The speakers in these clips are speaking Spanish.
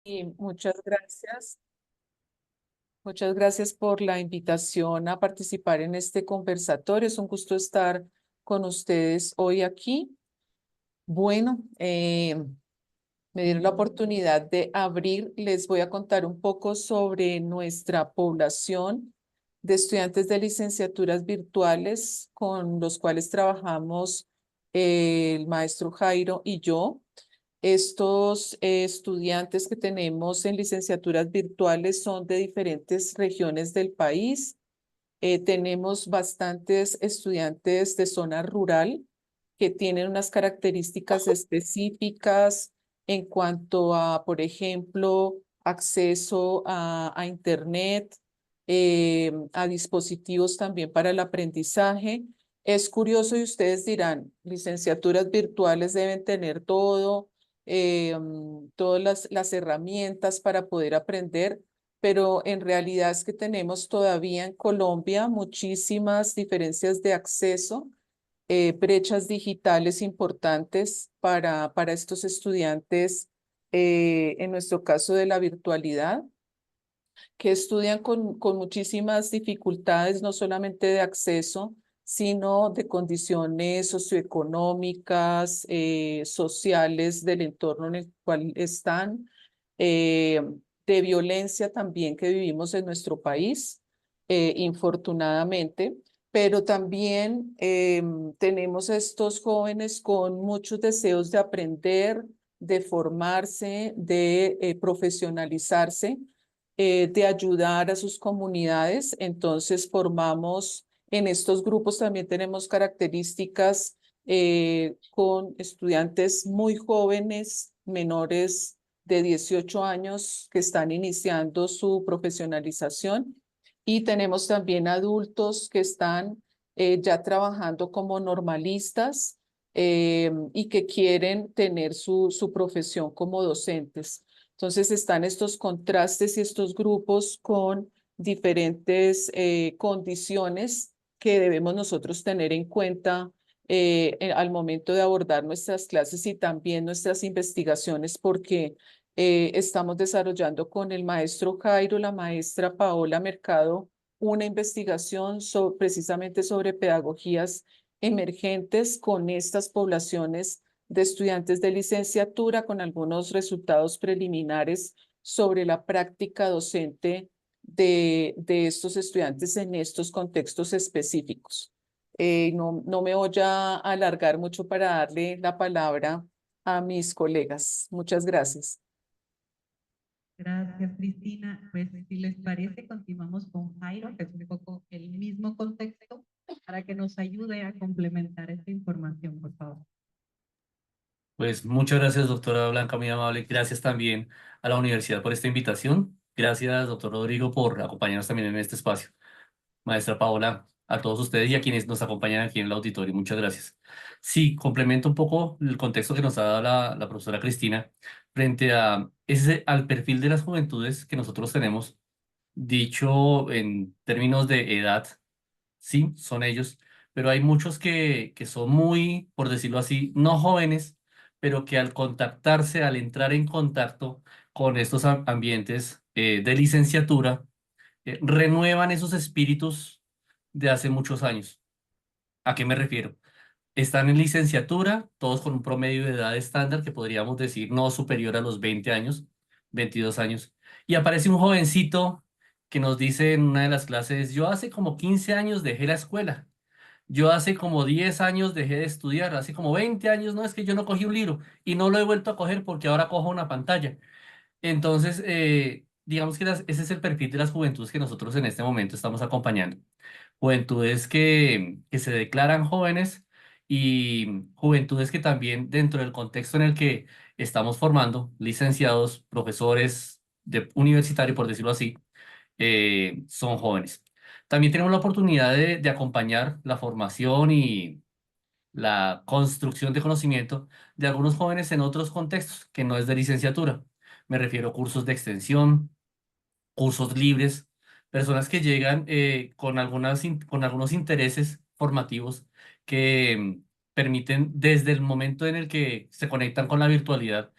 Y muchas gracias. Muchas gracias por la invitación a participar en este conversatorio. Es un gusto estar con ustedes hoy aquí. Bueno, me dieron la oportunidad de abrir. Les voy a contar un poco sobre nuestra población de estudiantes de licenciaturas virtuales con los cuales trabajamos el maestro Jairo y yo. Estos estudiantes que tenemos en licenciaturas virtuales son de diferentes regiones del país. Tenemos bastantes estudiantes de zona rural que tienen unas características específicas en cuanto a, por ejemplo, acceso a Internet, a dispositivos también para el aprendizaje. Es curioso y ustedes dirán, licenciaturas virtuales deben tener todo, todas las herramientas para poder aprender, pero en realidad es que tenemos todavía en Colombia muchísimas diferencias de acceso, brechas digitales importantes para estos estudiantes, en nuestro caso de la virtualidad, que estudian con muchísimas dificultades, no solamente de acceso, sino de condiciones socioeconómicas, sociales del entorno en el cual están, eh, de violencia también que vivimos en nuestro país, infortunadamente, pero también tenemos estos jóvenes con muchos deseos de aprender, de formarse, de profesionalizarse, de ayudar a sus comunidades. Entonces formamos en estos grupos, también tenemos características con estudiantes muy jóvenes, menores de 18 años, que están iniciando su profesionalización. Y tenemos también adultos que están ya trabajando como normalistas, y que quieren tener su profesión como docentes. Entonces están estos contrastes y estos grupos con diferentes condiciones que debemos nosotros tener en cuenta al momento de abordar nuestras clases y también nuestras investigaciones, porque estamos desarrollando con el maestro Jairo, la maestra Paola Mercado, una investigación precisamente sobre pedagogías emergentes con estas poblaciones de estudiantes de licenciatura, con algunos resultados preliminares sobre la práctica docente de estos estudiantes en estos contextos específicos. No me voy a alargar mucho para darle la palabra a mis colegas. Muchas gracias. Gracias, Cristina. Pues si les parece, continuamos con Jairo, que es un poco el mismo contexto, para que nos ayude a complementar esta información, por favor. Pues muchas gracias, doctora Blanca, muy amable. Gracias también a la universidad por esta invitación. Gracias, doctor Rodrigo, por acompañarnos también en este espacio. Maestra Paola, a todos ustedes y a quienes nos acompañan aquí en el auditorio, muchas gracias. Sí, complemento un poco el contexto que nos ha dado la profesora Cristina frente al perfil de las juventudes que nosotros tenemos, dicho en términos de edad. Sí, son ellos, pero hay muchos que son muy, por decirlo así, no jóvenes, pero que al contactarse, al entrar en contacto con estos ambientes de licenciatura, renuevan esos espíritus de hace muchos años. ¿A qué me refiero? Están en licenciatura, todos con un promedio de edad estándar que podríamos decir no superior a los 20 años, 22 años, y aparece un jovencito que nos dice en una de las clases, yo hace como 15 años dejé la escuela. Yo hace como 10 años dejé de estudiar, hace como 20 años, no es que yo no cogí un libro y no lo he vuelto a coger porque ahora cojo una pantalla. Entonces, digamos que ese es el perfil de las juventudes que nosotros en este momento estamos acompañando. Juventudes que se declaran jóvenes y juventudes que también dentro del contexto en el que estamos formando, licenciados, profesores de universitario, por decirlo así, son jóvenes. También tenemos la oportunidad de acompañar la formación y la construcción de conocimiento de algunos jóvenes en otros contextos que no es de licenciatura. Me refiero a cursos de extensión, cursos libres, personas que llegan con algunos intereses formativos que permiten desde el momento en el que se conectan con la virtualidad,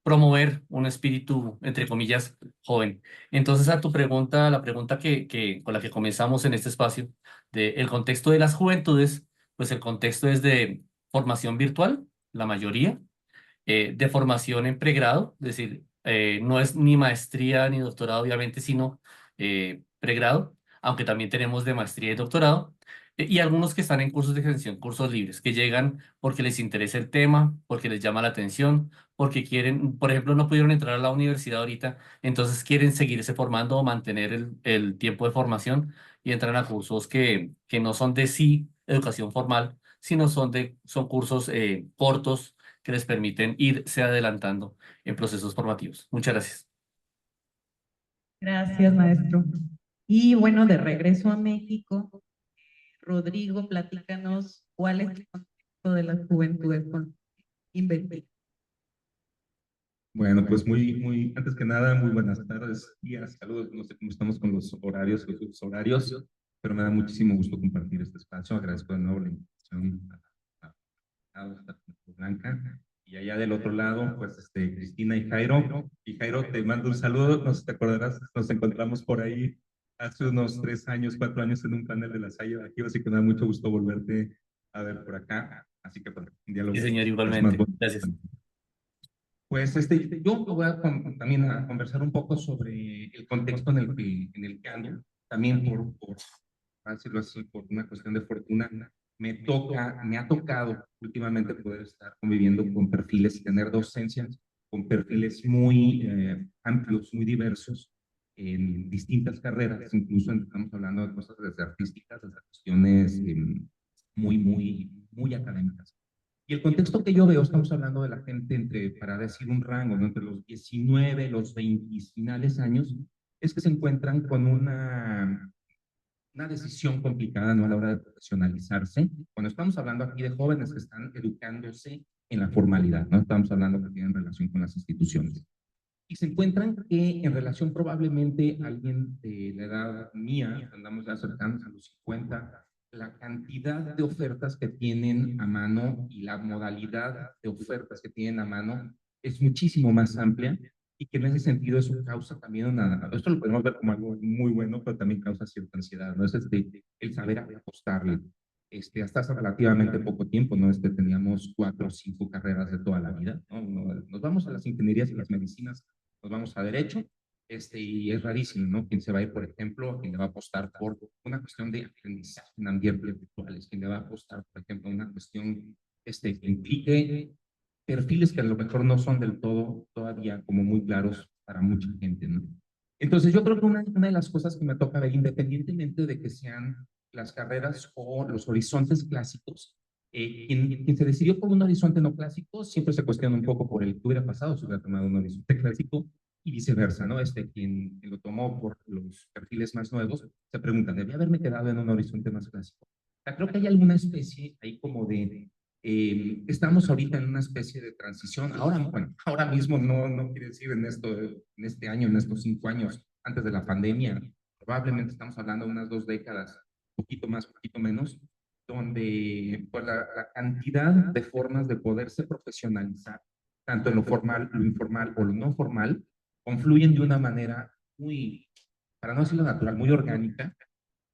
promover un espíritu, entre comillas, joven. Entonces, a tu pregunta, la pregunta con la que comenzamos en este espacio, de el contexto de las juventudes, pues el contexto es de formación virtual, la mayoría, de formación en pregrado, es decir, no es ni maestría ni doctorado, obviamente, sino pregrado, aunque también tenemos de maestría y doctorado, y algunos que están en cursos de extensión, cursos libres, que llegan porque les interesa el tema, porque les llama la atención, porque quieren, por ejemplo, no pudieron entrar a la universidad ahorita, entonces quieren seguirse formando o mantener el tiempo de formación y entran a cursos que no son de sí educación formal, sino son cursos cortos que les permiten irse adelantando en procesos formativos. Muchas gracias. Gracias, maestro. Y bueno, de regreso a México, Rodrigo, platícanos cuál es el contexto de las juventudes con Inventiva. Bueno, pues antes que nada, muy buenas tardes, días, saludos. No sé cómo estamos con los horarios, los horarios, pero me da muchísimo gusto compartir este espacio. Agradezco de nuevo la invitación a Blanca. Y allá del otro lado, pues Cristina y Jairo. Y Jairo, te mando un saludo. No sé si te acordarás, nos encontramos por ahí hace unos 3 años, 4 años en un panel de la Salle aquí, así que me da mucho gusto volverte a ver por acá. Así que, bueno, un diálogo Sí, señor, es más igualmente. bonito. Gracias. Pues yo voy a también a conversar un poco sobre el contexto en el que ando, también por decirlo así, por una cuestión de fortuna, me ha tocado últimamente poder estar conviviendo con perfiles y tener docencias con perfiles muy amplios, muy diversos, en distintas carreras, incluso estamos hablando de cosas desde artísticas hasta cuestiones muy académicas. Y el contexto que yo veo, estamos hablando de la gente para decir un rango, ¿no? Entre los 19, los 20 finales años, es que se encuentran con una decisión complicada, ¿no? A la hora de profesionalizarse. Cuando estamos hablando aquí de jóvenes que están educándose en la formalidad, ¿no? Estamos hablando que tienen relación con las instituciones. Y se encuentran que en relación probablemente alguien de la edad mía, andamos ya cercanos a los 50, la cantidad de ofertas que tienen a mano y la modalidad de ofertas que tienen a mano es muchísimo más amplia y que en ese sentido eso causa también esto lo podemos ver como algo muy bueno, pero también causa cierta ansiedad, ¿no? Es el saber apostarle. Hasta hace relativamente poco tiempo, ¿no? Teníamos 4 o 5 carreras de toda la vida, ¿no? Nos vamos a las ingenierías y las medicinas, nos vamos a derecho, y es rarísimo, ¿no? Quien se va a ir, por ejemplo, quien le va a apostar por una cuestión de aprendizaje en ambientes virtuales, quien le va a apostar, por ejemplo, una cuestión que implique perfiles que a lo mejor no son del todo todavía como muy claros para mucha gente, ¿no? Entonces yo creo que una de las cosas que me toca ver, independientemente de que sean las carreras o los horizontes clásicos, quien se decidió por un horizonte no clásico siempre se cuestiona un poco por el que hubiera pasado si hubiera tomado un horizonte clásico y viceversa, ¿no? Quien lo tomó por los perfiles más nuevos se pregunta, ¿debía haberme quedado en un horizonte más clásico? O sea, creo que hay alguna especie ahí como estamos ahorita en una especie de transición. Ahora mismo no quiere decir en este año, en estos 5 años, antes de la pandemia, probablemente estamos hablando de unas 2 décadas, poquito más, poquito menos, donde pues, la cantidad de formas de poderse profesionalizar, tanto en lo formal, lo informal o lo no formal, confluyen de una manera muy, para no decirlo natural, muy orgánica,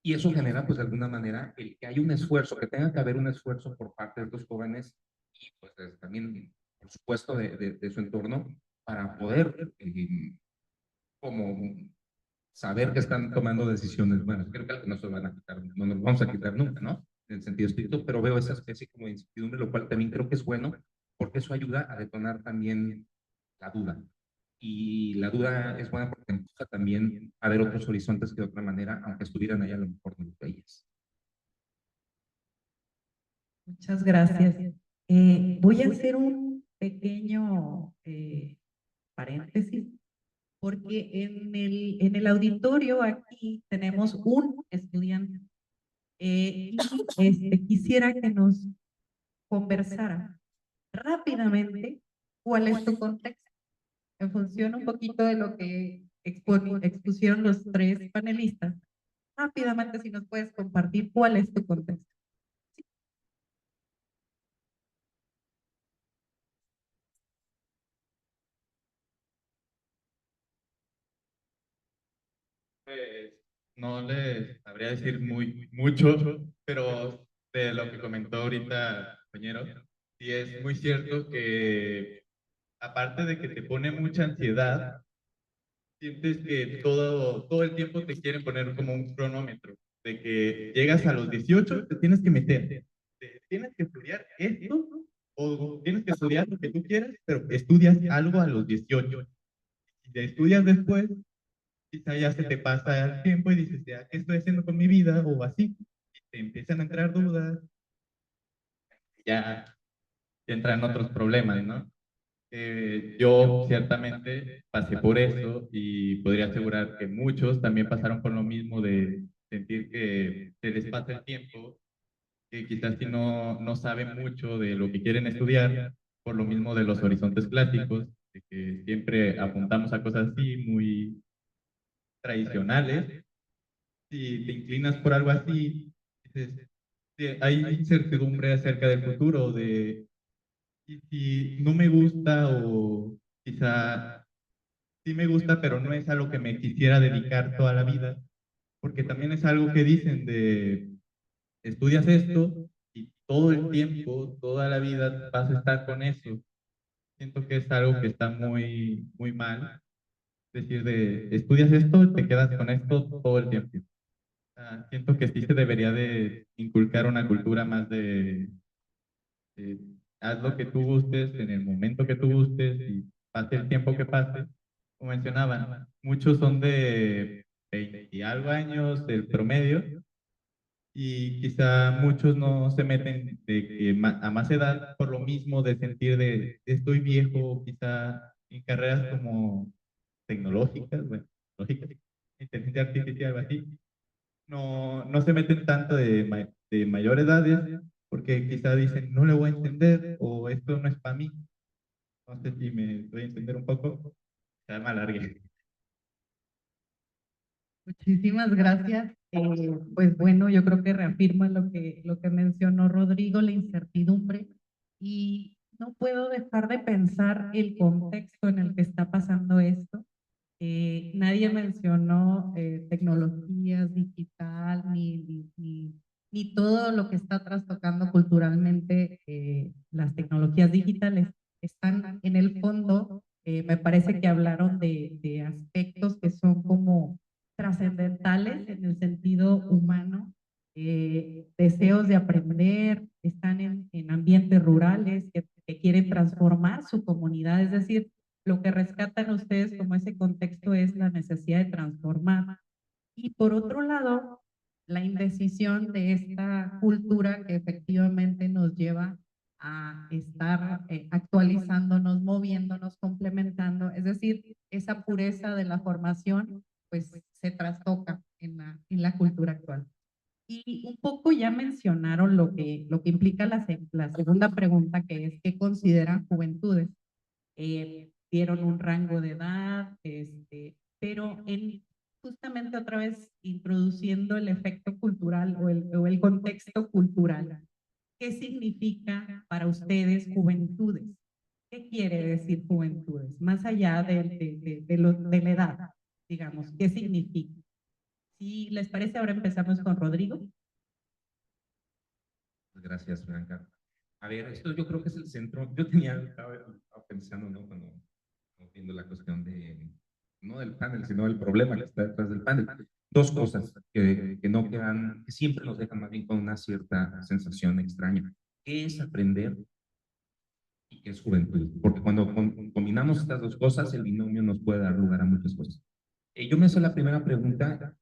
y eso genera, pues, de alguna manera, el que hay un esfuerzo, que tenga que haber un esfuerzo por parte de los jóvenes y, pues, también, por supuesto, de su entorno, para poder, como, saber que están tomando decisiones. Bueno, creo que no se van a quitar, no nos vamos a quitar nunca, ¿no? En el sentido estricto, pero veo esa especie como de incertidumbre, lo cual también creo que es bueno, porque eso ayuda a detonar también la duda. Y la duda es buena porque empuja también a ver otros horizontes que de otra manera, aunque estuvieran allá, a lo mejor no los veías. Muchas gracias. Voy a hacer un pequeño paréntesis, porque en el auditorio aquí tenemos un estudiante. Quisiera que nos conversara rápidamente cuál es tu contexto, en función un poquito de lo que expusieron los 3 panelistas. Rápidamente, si nos puedes compartir cuál es tu contexto. Pues no les sabría decir mucho, pero de lo que comentó ahorita, compañero, sí es muy cierto que aparte de que te pone mucha ansiedad, sientes que todo el tiempo te quieren poner como un cronómetro, de que llegas a los 18, te tienes que meter, tienes que estudiar esto o tienes que estudiar lo que tú quieras, pero estudias algo a los 18. Si te estudias después, quizá ya se te pasa el tiempo y dices, ya, ¿qué estoy haciendo con mi vida? O así. Y te empiezan a entrar dudas, ya, ya entran otros problemas, ¿no? Yo ciertamente pasé por eso y podría asegurar que muchos también pasaron por lo mismo de sentir que se les pasa el tiempo, que quizás si no saben mucho de lo que quieren estudiar, por lo mismo de los horizontes clásicos, de que siempre apuntamos a cosas así muy tradicionales. Si te inclinas por algo así, dices, sí, hay incertidumbre acerca del futuro, de si no me gusta o quizá sí me gusta, pero no es a lo que me quisiera dedicar toda la vida, porque también es algo que dicen de estudias esto y todo el tiempo, toda la vida vas a estar con eso. Siento que es algo que está muy mal, es decir, de estudias esto, te quedas con esto todo el tiempo. Siento que sí se debería de inculcar una cultura más de haz lo que tú gustes en el momento que tú gustes y pase el tiempo que pase. Como mencionaban, muchos son de 20 y algo años del promedio y quizá muchos no se meten de que a más edad por lo mismo de sentir de estoy viejo, quizá en carreras como tecnológicas, bueno, lógicas, inteligencia artificial o así, no se meten tanto de mayor edad, porque quizá dicen, no le voy a entender o esto no es para mí. No sé si me doy a entender un poco. Ya me alargué. Muchísimas gracias. Pues bueno, yo creo que reafirma lo que mencionó Rodrigo, la incertidumbre. Y no puedo dejar de pensar el contexto en el que está pasando esto. Nadie mencionó tecnologías digital ni todo lo que está trastocando culturalmente las tecnologías digitales. Están en el fondo, me parece que hablaron de aspectos que son como trascendentales en el sentido humano, deseos de aprender, están en ambientes rurales que quieren transformar su comunidad, es decir, lo que rescatan ustedes como ese contexto es la necesidad de transformar. Y por otro lado, la indecisión de esta cultura que efectivamente nos lleva a estar actualizándonos, moviéndonos, complementando, es decir, esa pureza de la formación, pues se trastoca en la cultura actual. Y un poco ya mencionaron lo que implica la segunda pregunta, que es ¿qué consideran juventudes? Dieron un rango de edad, pero justamente otra vez introduciendo el efecto cultural o el contexto cultural. ¿Qué significa para ustedes juventudes? ¿Qué quiere decir juventudes? Más allá de la edad, digamos, ¿qué significa? Si les parece, ahora empezamos con Rodrigo. Gracias, Blanca. A ver, esto yo creo que es el centro. Yo estaba pensando, ¿no? Cuando viendo la cuestión de, no del panel, sino del problema que está detrás del panel. Dos cosas que no quedan, que siempre nos dejan más bien con una cierta sensación extraña. ¿Qué es aprender y qué es juventud? Porque cuando combinamos estas dos cosas, el binomio nos puede dar lugar a muchas cosas. Yo me hice la primera pregunta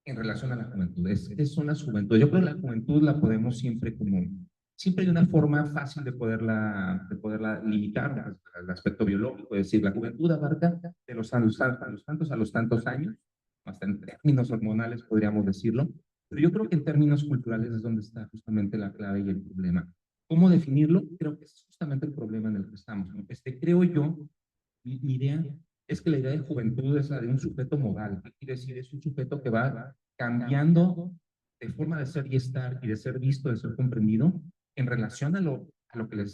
en relación a la juventud. ¿Qué son las juventudes? Yo creo que la juventud la podemos siempre como, siempre hay una forma fácil de poderla limitar al aspecto biológico, es decir, la juventud abarca de a los tantos años, hasta en términos hormonales podríamos decirlo, pero yo creo que en términos culturales es donde está justamente la clave y el problema. ¿Cómo definirlo? Creo que es justamente el problema en el que estamos, ¿no? Creo yo, mi idea es que la idea de juventud es la de un sujeto modal. ¿Qué quiere decir? Es un sujeto que va cambiando de forma de ser y estar y de ser visto, de ser comprendido en relación a lo que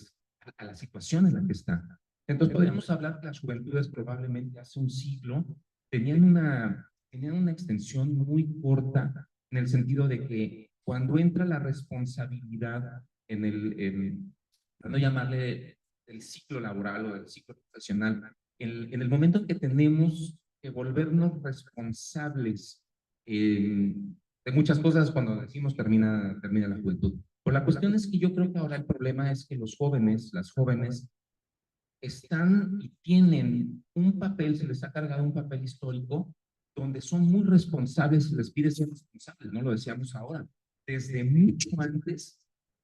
a la situación en la que está. Entonces podríamos hablar que las juventudes probablemente hace un siglo tenían una tenían una extensión muy corta en el sentido de que cuando entra la responsabilidad en no llamarle el ciclo laboral o del ciclo profesional, en el momento en que tenemos que volvernos responsables de muchas cosas cuando decimos termina la juventud. Pues la cuestión es que yo creo que ahora el problema es que los jóvenes, las jóvenes, están y tienen un papel, se les ha cargado un papel histórico donde son muy responsables, se les pide ser responsables, no lo decíamos ahora, desde mucho antes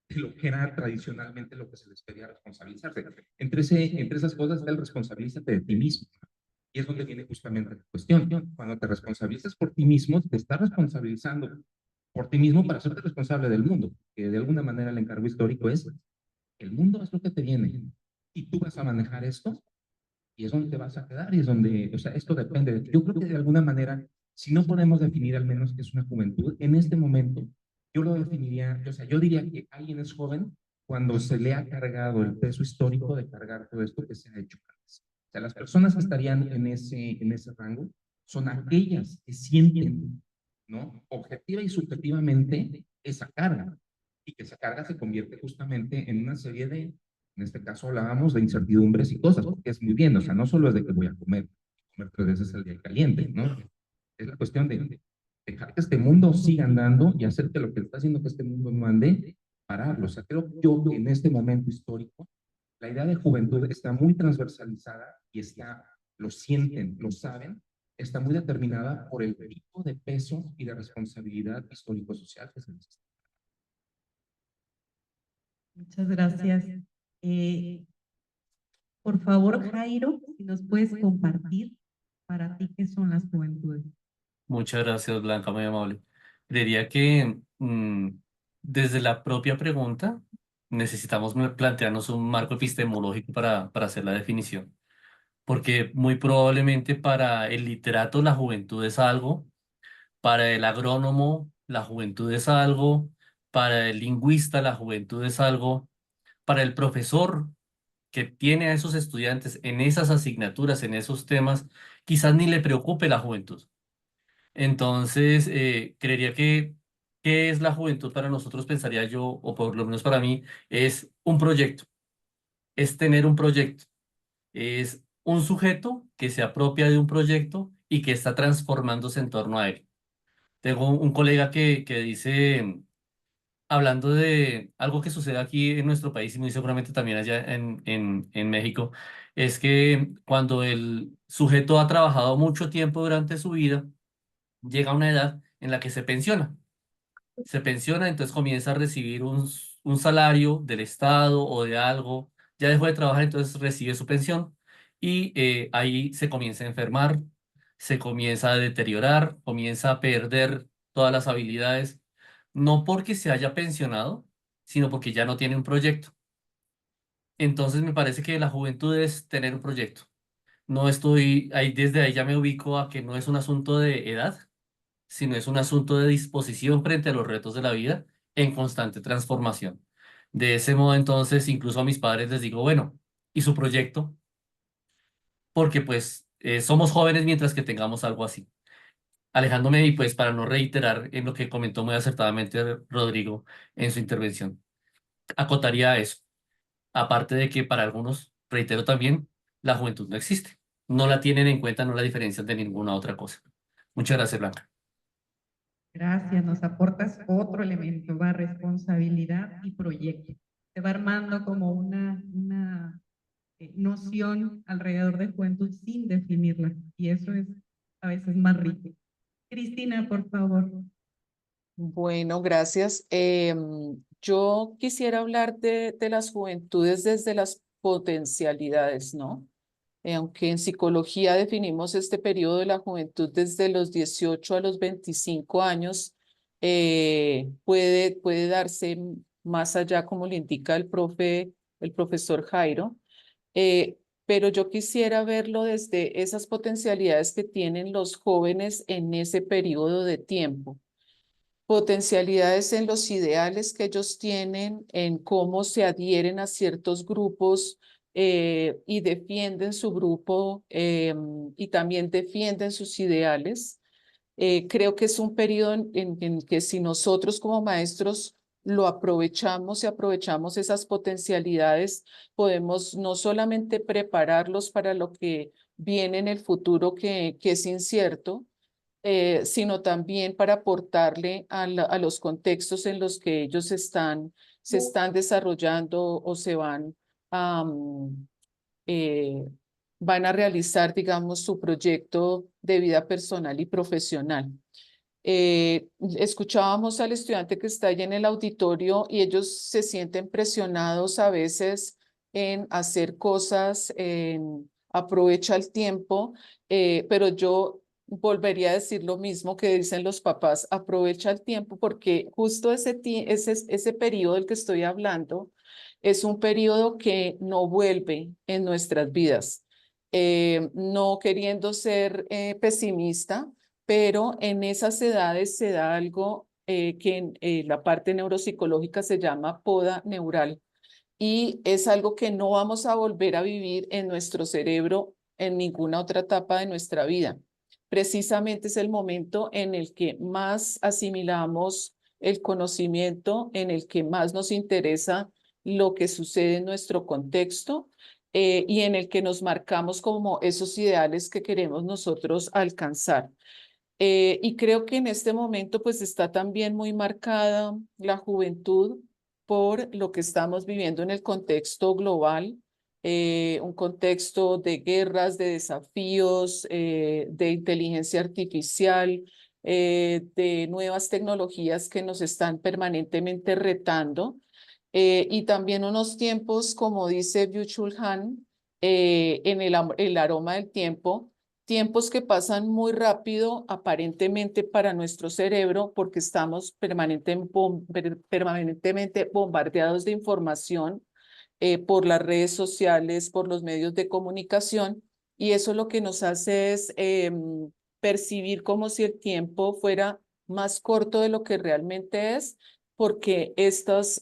de lo que era tradicionalmente lo que se les pedía responsabilizarse. Entre esas cosas está el responsabilízate de ti mismo. Y es donde viene justamente la cuestión. Cuando te responsabilizas por ti mismo, te estás responsabilizando por ti mismo para hacerte responsable del mundo, que de alguna manera el encargo histórico es, el mundo es lo que te viene, y tú vas a manejar esto, y es donde te vas a quedar, y es donde, o sea, esto depende de ti. Yo creo que de alguna manera, si no podemos definir al menos qué es una juventud, en este momento, yo lo definiría, o sea, yo diría que alguien es joven cuando se le ha cargado el peso histórico de cargar todo esto que se ha hecho antes. O sea, las personas que estarían en ese rango son aquellas que sienten, ¿no? Objetiva y subjetivamente esa carga, y que esa carga se convierte justamente en una serie de, en este caso hablábamos de incertidumbres y cosas, porque es muy bien, o sea, no solo es de que voy a comer 3 veces al día caliente, ¿no? Es la cuestión de dejar que este mundo siga andando y hacer que lo que está haciendo que este mundo no ande, pararlo. O sea, creo yo que en este momento histórico, la idea de juventud está muy transversalizada y está, lo sienten, lo saben, está muy determinada por el tipo de peso y de responsabilidad histórico-social que se necesita. Muchas gracias. Por favor, Jairo, si nos puedes compartir para ti qué son las juventudes. Muchas gracias, Blanca, muy amable. Diría que desde la propia pregunta necesitamos plantearnos un marco epistemológico para hacer la definición, porque muy probablemente para el literato la juventud es algo, para el agrónomo la juventud es algo, para el lingüista la juventud es algo, para el profesor que tiene a esos estudiantes en esas asignaturas, en esos temas, quizás ni le preocupe la juventud. Entonces, creería que, ¿qué es la juventud para nosotros? Pensaría yo, o por lo menos para mí, es un proyecto, es tener un proyecto, es un sujeto que se apropia de un proyecto y que está transformándose en torno a él. Tengo un colega que dice, hablando de algo que sucede aquí en nuestro país y muy seguramente también allá en México, es que cuando el sujeto ha trabajado mucho tiempo durante su vida, llega a una edad en la que se pensiona. Se pensiona, entonces comienza a recibir un salario del Estado o de algo. Ya dejó de trabajar, entonces recibe su pensión y ahí se comienza a enfermar, se comienza a deteriorar, comienza a perder todas las habilidades, no porque se haya pensionado, sino porque ya no tiene un proyecto. Entonces me parece que la juventud es tener un proyecto. No estoy ahí, desde ahí ya me ubico a que no es un asunto de edad, sino es un asunto de disposición frente a los retos de la vida en constante transformación. De ese modo, entonces, incluso a mis padres les digo, bueno, ¿y su proyecto? Porque pues somos jóvenes mientras que tengamos algo así. Alejándome y pues para no reiterar en lo que comentó muy acertadamente Rodrigo en su intervención, acotaría eso. Aparte de que para algunos, reitero también, la juventud no existe. No la tienen en cuenta, no la diferencian de ninguna otra cosa. Muchas gracias, Blanca. Gracias, nos aportas otro elemento, va responsabilidad y proyecto. Se va armando como una noción alrededor de juventud sin definirla y eso es a veces más rico. Cristina, por favor. Bueno, gracias. Yo quisiera hablar de las juventudes desde las potencialidades, ¿no? Aunque en psicología definimos este periodo de la juventud desde los 18 a los 25 años, puede darse más allá, como le indica el profesor Jairo. Pero yo quisiera verlo desde esas potencialidades que tienen los jóvenes en ese periodo de tiempo. Potencialidades en los ideales que ellos tienen, en cómo se adhieren a ciertos grupos y defienden su grupo y también defienden sus ideales. Creo que es un periodo en que si nosotros como maestros lo aprovechamos y aprovechamos esas potencialidades, podemos no solamente prepararlos para lo que viene en el futuro, que es incierto, sino también para aportarle a los contextos en los que ellos se están desarrollando o se am, eh, van a realizar, digamos, su proyecto de vida personal y profesional. Escuchábamos al estudiante que está ahí en el auditorio y ellos se sienten presionados a veces en hacer cosas, en aprovecha el tiempo, pero yo volvería a decir lo mismo que dicen los papás, aprovecha el tiempo porque justo ese periodo del que estoy hablando es un periodo que no vuelve en nuestras vidas. No queriendo ser pesimista, pero en esas edades se da algo que en la parte neuropsicológica se llama poda neural y es algo que no vamos a volver a vivir en nuestro cerebro en ninguna otra etapa de nuestra vida. Precisamente es el momento en el que más asimilamos el conocimiento, en el que más nos interesa lo que sucede en nuestro contexto y en el que nos marcamos como esos ideales que queremos nosotros alcanzar. Y creo que en este momento pues está también muy marcada la juventud por lo que estamos viviendo en el contexto global, un contexto de guerras, de desafíos, de inteligencia artificial, de nuevas tecnologías que nos están permanentemente retando, y también unos tiempos, como dice Byung-Chul Han, en el aroma del tiempo, tiempos que pasan muy rápido aparentemente para nuestro cerebro porque estamos permanentemente bombardeados de información por las redes sociales, por los medios de comunicación, y eso lo que nos hace es percibir como si el tiempo fuera más corto de lo que realmente es, porque estos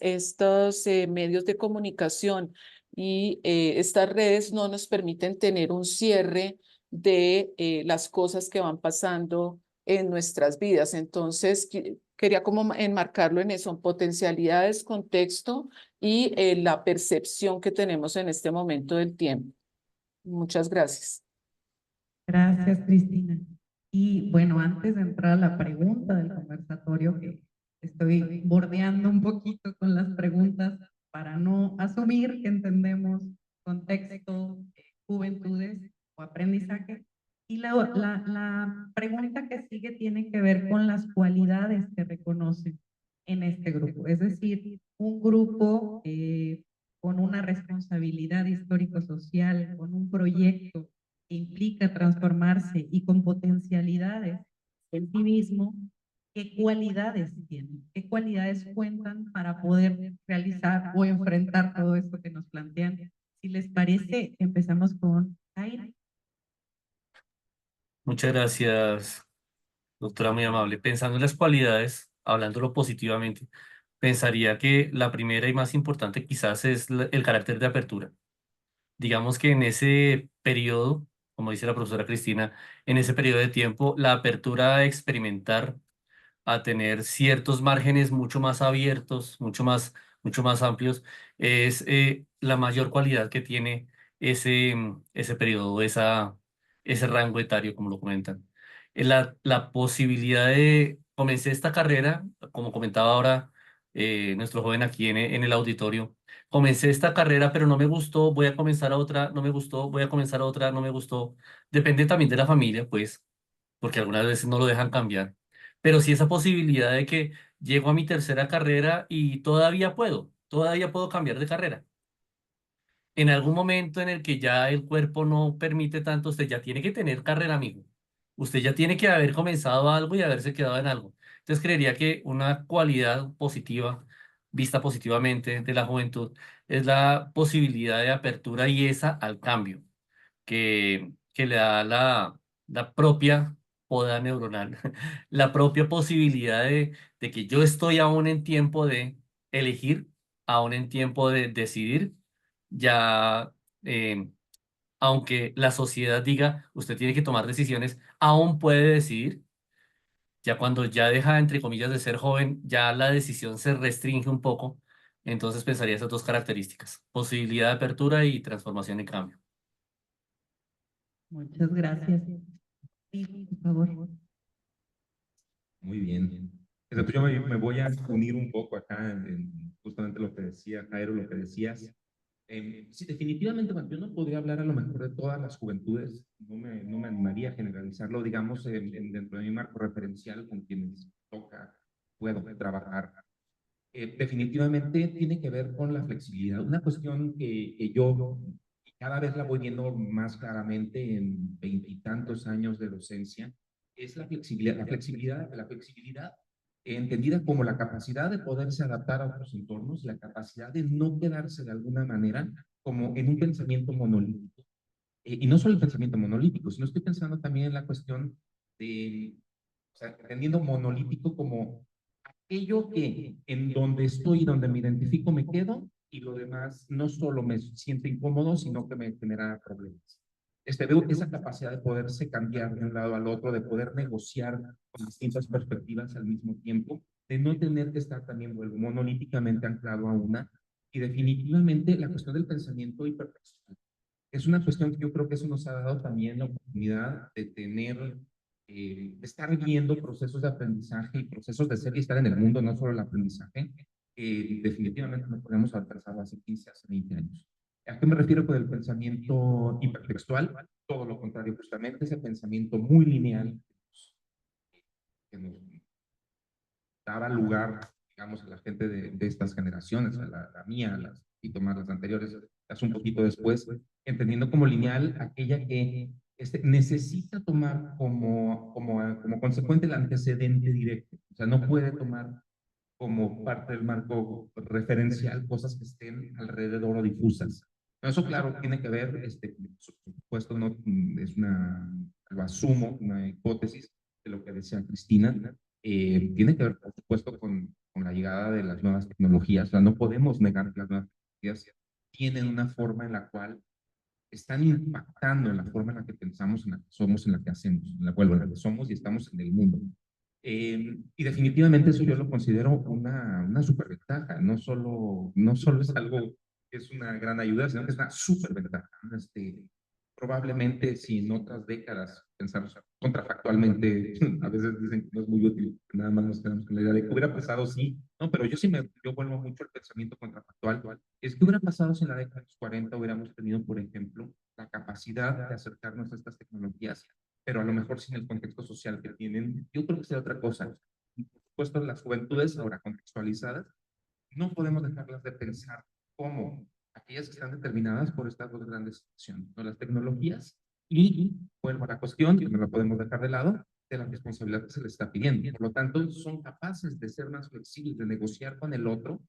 medios de comunicación y estas redes no nos permiten tener un cierre de las cosas que van pasando en nuestras vidas. Entonces, quería como enmarcarlo en eso, en potencialidades, contexto y la percepción que tenemos en este momento del tiempo. Muchas gracias. Gracias, Cristina. Y bueno, antes de entrar a la pregunta del conversatorio, que estoy bordeando un poquito con las preguntas para no asumir que entendemos contexto, juventudes o aprendizaje. Y la pregunta que sigue tiene que ver con las cualidades que reconocen en este grupo. Es decir, un grupo con una responsabilidad histórico-social, con un proyecto que implica transformarse y con potencialidades en sí mismo, ¿qué cualidades tienen? ¿Qué cualidades cuentan para poder realizar o enfrentar todo esto que nos plantean? Si les parece, empezamos con Aire. Muchas gracias, doctora, muy amable. Pensando en las cualidades, hablándolo positivamente, pensaría que la primera y más importante quizás es el carácter de apertura. Digamos que en ese periodo, como dice la profesora Cristina, en ese periodo de tiempo, la apertura a experimentar, a tener ciertos márgenes mucho más abiertos, mucho más amplios, es la mayor cualidad que tiene ese periodo, ese rango etario, como lo comentan. La posibilidad de, comencé esta carrera, como comentaba ahora nuestro joven aquí en el auditorio, comencé esta carrera, pero no me gustó, voy a comenzar a otra, no me gustó, voy a comenzar a otra, no me gustó. Depende también de la familia, pues, porque algunas veces no lo dejan cambiar. Pero sí esa posibilidad de que llego a mi tercera carrera y todavía puedo cambiar de carrera. En algún momento en el que ya el cuerpo no permite tanto, usted ya tiene que tener carrera, amigo. Usted ya tiene que haber comenzado algo y haberse quedado en algo. Entonces creería que una cualidad positiva, vista positivamente de la juventud, es la posibilidad de apertura y esa al cambio que le da la propia poda neuronal, la propia posibilidad de que yo estoy aún en tiempo de elegir, aún en tiempo de decidir, ya, eh, aunque la sociedad diga, usted tiene que tomar decisiones, aún puede decidir Ya cuando ya deja, entre comillas, de ser joven, ya la decisión se restringe un poco. Entonces pensaría esas dos características: posibilidad de apertura y transformación y cambio. Muchas gracias. Sí, por favor. Muy bien. Pues yo me voy a unir un poco acá en justamente lo que decía Jairo, lo que decías. Sí, definitivamente, bueno, yo no podría hablar a lo mejor de todas las juventudes, no me animaría a generalizarlo, digamos, dentro de mi marco referencial con quienes toca, puedo trabajar. Definitivamente tiene que ver con la flexibilidad, una cuestión que yo cada vez la voy viendo más claramente en veintitantos años de docencia, es la flexibilidad entendida como la capacidad de poderse adaptar a otros entornos, la capacidad de no quedarse de alguna manera como en un pensamiento monolítico. Y no solo el pensamiento monolítico, sino estoy pensando también en la cuestión de, o sea, entendiendo monolítico como aquello que en donde estoy, donde me identifico, me quedo, y lo demás no solo me siente incómodo, sino que me genera problemas. Veo esa capacidad de poderse cambiar de un lado al otro, de poder negociar con distintas perspectivas al mismo tiempo, de no tener que estar también monolíticamente anclado a una, y definitivamente la cuestión del pensamiento hiperpersonal. Es una cuestión que yo creo que eso nos ha dado también la oportunidad de tener, de estar viendo procesos de aprendizaje y procesos de ser y estar en el mundo, no solo el aprendizaje, que definitivamente no podemos haber trazado hace 15, hace 20 años. ¿A qué me refiero con el pensamiento hipertextual? Todo lo contrario, justamente ese pensamiento muy lineal que nos daba lugar, digamos, a la gente de estas generaciones, a la mía, a las y tomar las anteriores, las un poquito después, entendiendo como lineal aquella que necesita tomar como consecuente el antecedente directo. O sea, no puede tomar como parte del marco referencial cosas que estén alrededor o difusas. Eso, claro, tiene que ver, por supuesto, no es lo asumo, una hipótesis de lo que decía Cristina, tiene que ver, por supuesto, con la llegada de las nuevas tecnologías. O sea, no podemos negar que las nuevas tecnologías tienen una forma en la cual están impactando en la forma en la que pensamos, en la que somos, en la que hacemos, en la que somos y estamos en el mundo. Y definitivamente eso yo lo considero una superventaja, no solo es algo que es una gran ayuda, sino que es una superventaja. Probablemente si en otras décadas pensamos contrafactualmente, a veces dicen que no es muy útil, nada más nos quedamos con la idea de que hubiera pasado, sí, no, pero yo vuelvo mucho al pensamiento contrafactual, es que hubiera pasado si en la década de los 40 hubiéramos tenido, por ejemplo, la capacidad de acercarnos a estas tecnologías, pero a lo mejor sin el contexto social que tienen, yo creo que sería otra cosa. Por supuesto, las juventudes ahora contextualizadas, no podemos dejarlas de pensar como aquellas que están determinadas por estas dos grandes situaciones, ¿no? Las tecnologías y, vuelvo a la cuestión, que no la podemos dejar de lado, de la responsabilidad que se les está pidiendo. Por lo tanto, son capaces de ser más flexibles, de negociar con el otro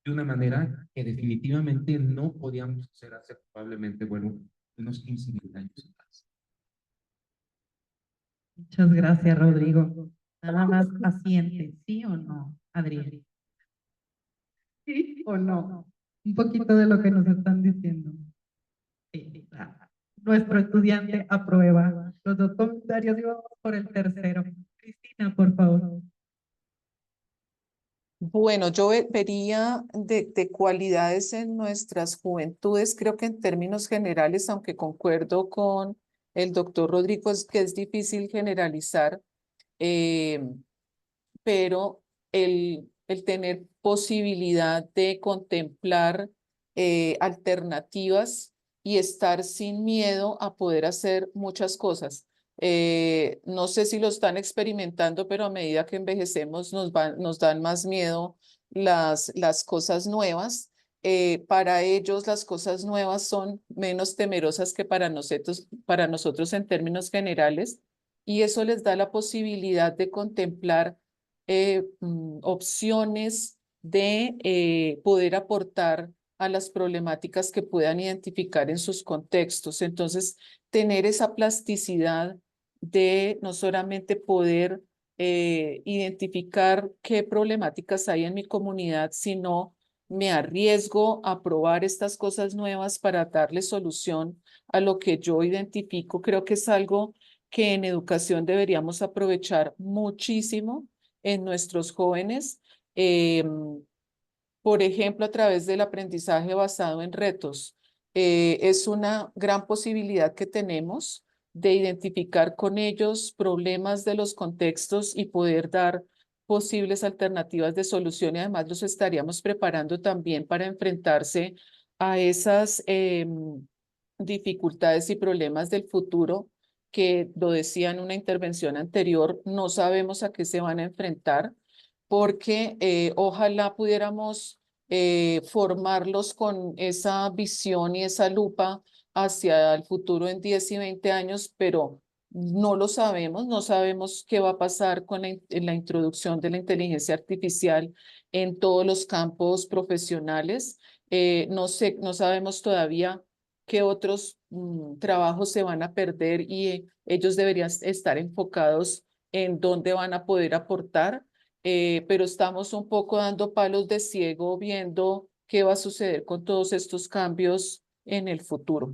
de una manera que definitivamente no podíamos hacer hace probablemente, bueno, unos 15, 20 años atrás. Muchas gracias, Rodrigo. Nada más paciente, ¿sí o no, Adrián? ¿Sí o no? Un poquito de lo que nos están diciendo. Sí, nuestro estudiante aprueba los dos comentarios y vamos por el tercero. Cristina, por favor. Bueno, yo vería de cualidades en nuestras juventudes, creo que en términos generales, aunque concuerdo con el doctor Rodrigo, es que es difícil generalizar, eh, pero el tener posibilidad de contemplar alternativas y estar sin miedo a poder hacer muchas cosas. No sé si lo están experimentando, pero a medida que envejecemos nos dan más miedo las cosas nuevas. Para ellos las cosas nuevas son menos temerosas que para nosotros en términos generales, y eso les da la posibilidad de contemplar opciones de poder aportar a las problemáticas que puedan identificar en sus contextos. Entonces, tener esa plasticidad de no solamente poder identificar qué problemáticas hay en mi comunidad, sino me arriesgo a probar estas cosas nuevas para darle solución a lo que yo identifico. Creo que es algo que en educación deberíamos aprovechar muchísimo en nuestros jóvenes. Por ejemplo, a través del aprendizaje basado en retos. Es una gran posibilidad que tenemos de identificar con ellos problemas de los contextos y poder dar posibles alternativas de solución, y además los estaríamos preparando también para enfrentarse a esas dificultades y problemas del futuro que, lo decía en una intervención anterior, no sabemos a qué se van a enfrentar, porque ojalá pudiéramos formarlos con esa visión y esa lupa hacia el futuro en 10 y 20 años, pero no lo sabemos, no sabemos qué va a pasar con la introducción de la inteligencia artificial en todos los campos profesionales. No sé, no sabemos todavía qué otros trabajos se van a perder, y ellos deberían estar enfocados en dónde van a poder aportar. Pero estamos un poco dando palos de ciego viendo qué va a suceder con todos estos cambios en el futuro.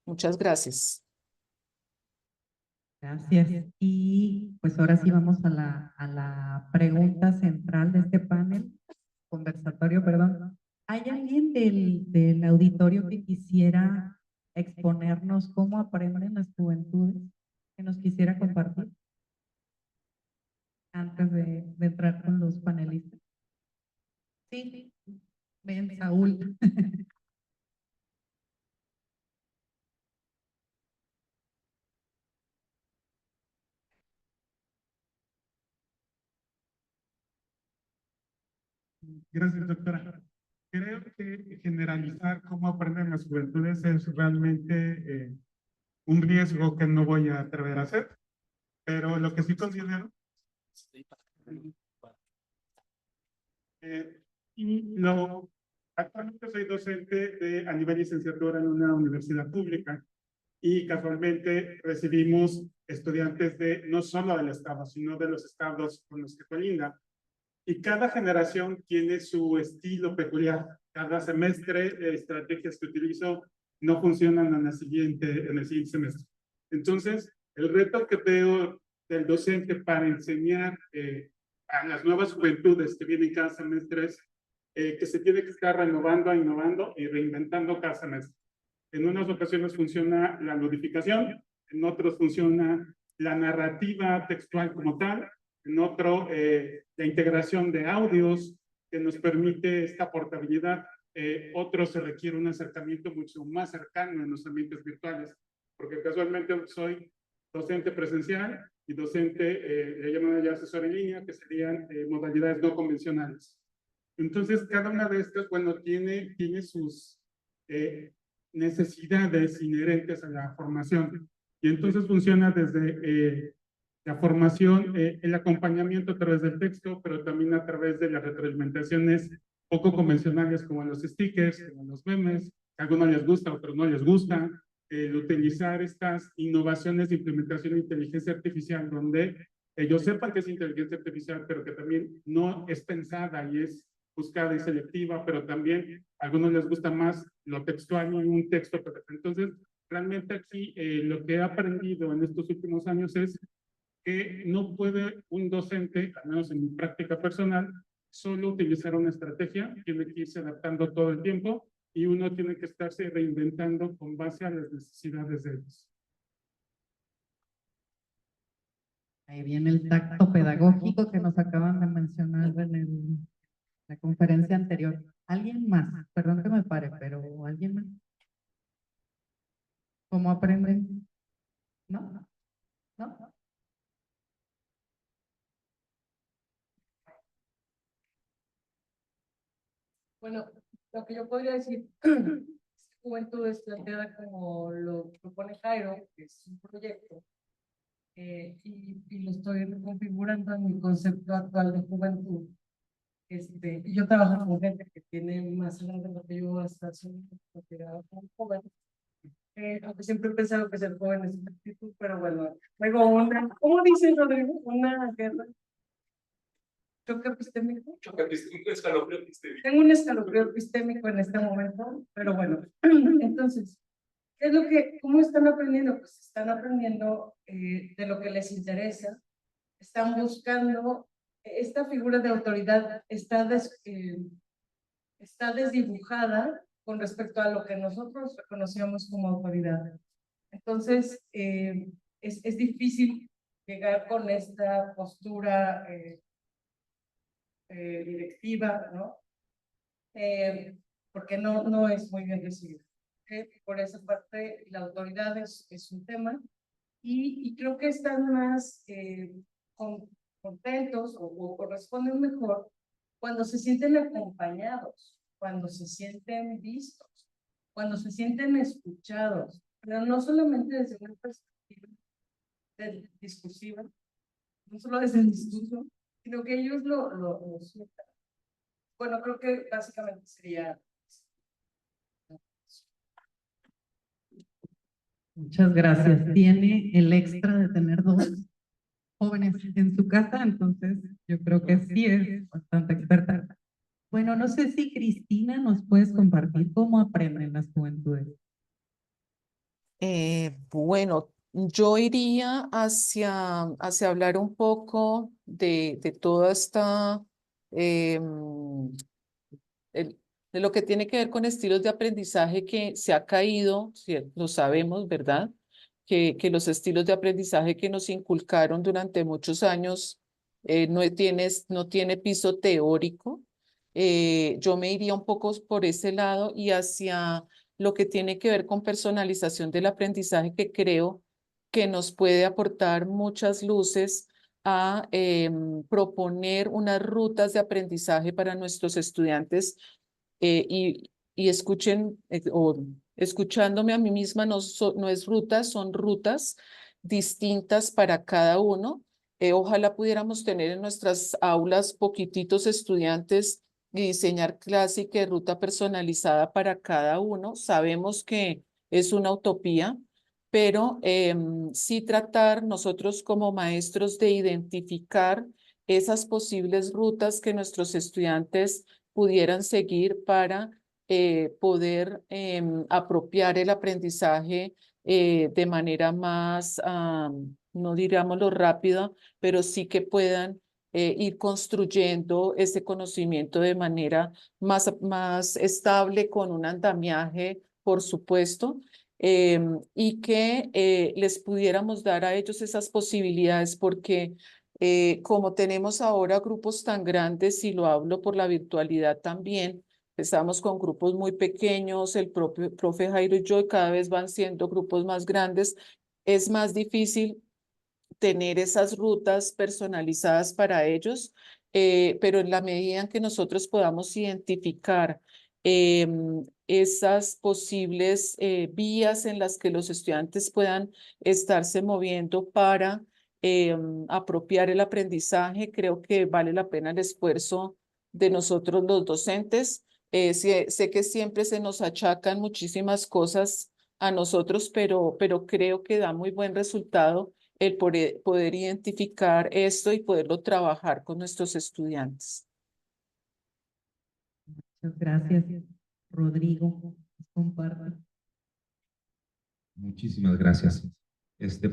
Muchas gracias. Gracias. Y pues ahora sí vamos a la pregunta central de este panel, conversatorio, perdón. ¿Hay alguien del auditorio que quisiera exponernos cómo aprenden las juventudes, que nos quisiera compartir antes de entrar con los panelistas? Sí, ven, Saúl. Gracias, doctora. Creo que generalizar cómo aprenden las juventudes es realmente un riesgo que no voy a atrever a hacer, pero lo que sí considero actualmente soy docente a nivel licenciatura en una universidad pública, y casualmente recibimos estudiantes de no solo del estado, sino de los estados con los que colinda. Y cada generación tiene su estilo peculiar. Cada semestre, estrategias que utilizo no funcionan en el siguiente semestre. Entonces, el reto que veo del docente para enseñar a las nuevas juventudes que vienen cada semestre es que se tiene que estar renovando, innovando y reinventando cada semestre. En unas ocasiones funciona la modificación, en otros funciona la narrativa textual como tal, en otro la integración de audios que nos permite esta portabilidad. Otro se requiere un acercamiento mucho más cercano en los ambientes virtuales, porque casualmente soy docente presencial y docente, le llaman ya asesor en línea, que serían modalidades no convencionales. Entonces, cada una de estas, bueno, tiene sus necesidades inherentes a la formación. Y entonces funciona desde la formación, el acompañamiento a través del texto, pero también a través de las retroalimentaciones poco convencionales, como los stickers, como los memes. A algunos les gusta, a otros no les gusta. El utilizar estas innovaciones de implementación de inteligencia artificial, donde ellos sepan que es inteligencia artificial, pero que también no es pensada y es buscada y selectiva, pero también a algunos les gusta más lo textual y un texto perfecto. Entonces, realmente aquí lo que he aprendido en estos últimos años es que no puede un docente, al menos en mi práctica personal, solo utilizar una estrategia, tiene que irse adaptando todo el tiempo y uno tiene que estarse reinventando con base a las necesidades de ellos. Ahí viene el tacto pedagógico que nos acaban de mencionar en la conferencia anterior. ¿Alguien más? Perdón que me pare, pero ¿alguien más? ¿Cómo aprenden? ¿No? ¿No? Bueno, lo que yo podría decir, juventud es planteada como lo propone Jairo, que es un proyecto, y lo estoy configurando en mi concepto actual de juventud. Y yo trabajo con gente que tiene más edad de lo que yo, hasta soy considerado como joven. Aunque siempre he pensado que ser joven es una actitud, pero bueno, luego ¿cómo dice Rodrigo? Una guerra. Choque epistémico. Tengo un escalofrío epistémico en este momento, pero bueno, entonces, ¿qué es lo que, cómo están aprendiendo? Pues están aprendiendo de lo que les interesa, están buscando, esta figura de autoridad está desdibujada con respecto a lo que nosotros reconocíamos como autoridad. Entonces, es difícil llegar con esta postura directiva, ¿no? Porque no es muy bien recibido. Por esa parte, la autoridad es un tema y creo que están más contentos o responden mejor cuando se sienten acompañados, cuando se sienten vistos, cuando se sienten escuchados, pero no solamente desde una perspectiva discursiva, no solo desde el discurso, sino que ellos lo sientan. Bueno, creo que básicamente sería... Muchas gracias. Tiene el extra de tener dos jóvenes en su casa, entonces yo creo que sí es bastante experta. Bueno, no sé si Cristina nos puedes compartir cómo aprenden las juventudes. Bueno, yo iría hacia hablar un poco de toda esta, de lo que tiene que ver con estilos de aprendizaje que se ha caído, lo sabemos, ¿verdad? Que los estilos de aprendizaje que nos inculcaron durante muchos años no tiene piso teórico. Yo me iría un poco por ese lado y hacia lo que tiene que ver con personalización del aprendizaje, que creo que nos puede aportar muchas luces a proponer unas rutas de aprendizaje para nuestros estudiantes y escuchen, o escuchándome a mí misma, no es rutas, son rutas distintas para cada uno. Ojalá pudiéramos tener en nuestras aulas poquititos estudiantes y diseñar clase y que ruta personalizada para cada uno. Sabemos que es una utopía, pero sí tratar nosotros como maestros de identificar esas posibles rutas que nuestros estudiantes pudieran seguir para poder apropiar el aprendizaje de manera más, no diríamos lo rápida, pero sí que puedan ir construyendo ese conocimiento de manera más estable, con un andamiaje, por supuesto, y que les pudiéramos dar a ellos esas posibilidades, porque como tenemos ahora grupos tan grandes, y lo hablo por la virtualidad también, empezamos con grupos muy pequeños, el propio profe Jairo y yo, y cada vez van siendo grupos más grandes, es más difícil tener esas rutas personalizadas para ellos, pero en la medida en que nosotros podamos identificar esas posibles vías en las que los estudiantes puedan estarse moviendo para apropiar el aprendizaje, creo que vale la pena el esfuerzo de nosotros los docentes. Sé que siempre se nos achacan muchísimas cosas a nosotros, pero creo que da muy buen resultado el poder identificar esto y poderlo trabajar con nuestros estudiantes. Muchas gracias. Rodrigo, comparte. Muchísimas gracias.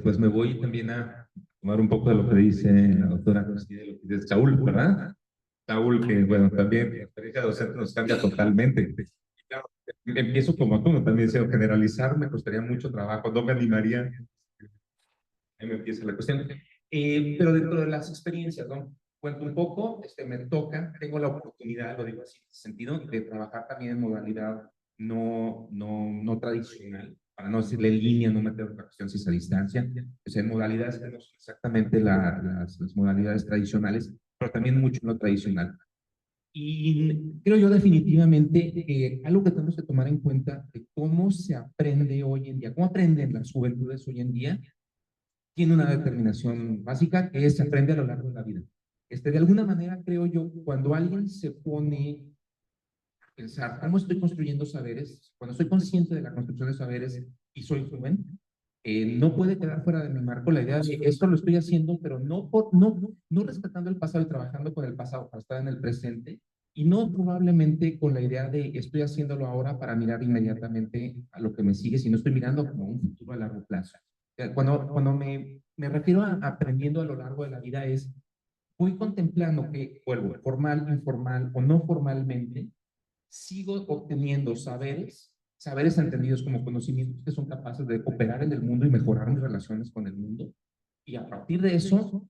Pues me voy también a tomar un poco de lo que dice la doctora Cristina, de lo que dice Saúl, ¿verdad? Saúl, que bueno, también mi experiencia docente nos cambia totalmente. Claro, empiezo como tú, ¿no? También deseo generalizar, me costaría mucho trabajo, no me animaría. Ahí me empieza la cuestión. Pero dentro de las experiencias, ¿no? Cuento un poco, me toca, tengo la oportunidad, lo digo así en ese sentido, de trabajar también en modalidad no tradicional, para no decirle en línea, no meter otra cuestión si es a distancia, pues en modalidades que no son exactamente las modalidades tradicionales, pero también mucho no tradicional. Y creo yo definitivamente algo que tenemos que tomar en cuenta de cómo se aprende hoy en día, cómo aprenden las juventudes hoy en día, tiene una determinación básica que se aprende a lo largo de la vida. De alguna manera, creo yo, cuando alguien se pone a pensar cómo estoy construyendo saberes, cuando estoy consciente de la construcción de saberes y soy joven, no puede quedar fuera de mi marco la idea de esto lo estoy haciendo, pero no respetando el pasado y trabajando con el pasado para estar en el presente, y no probablemente con la idea de estoy haciéndolo ahora para mirar inmediatamente a lo que me sigue, sino estoy mirando como un futuro a largo plazo. Cuando me refiero a aprendiendo a lo largo de la vida es, voy contemplando que, vuelvo, formal, informal o no formalmente, sigo obteniendo saberes entendidos como conocimientos que son capaces de operar en el mundo y mejorar mis relaciones con el mundo. Y a partir de eso,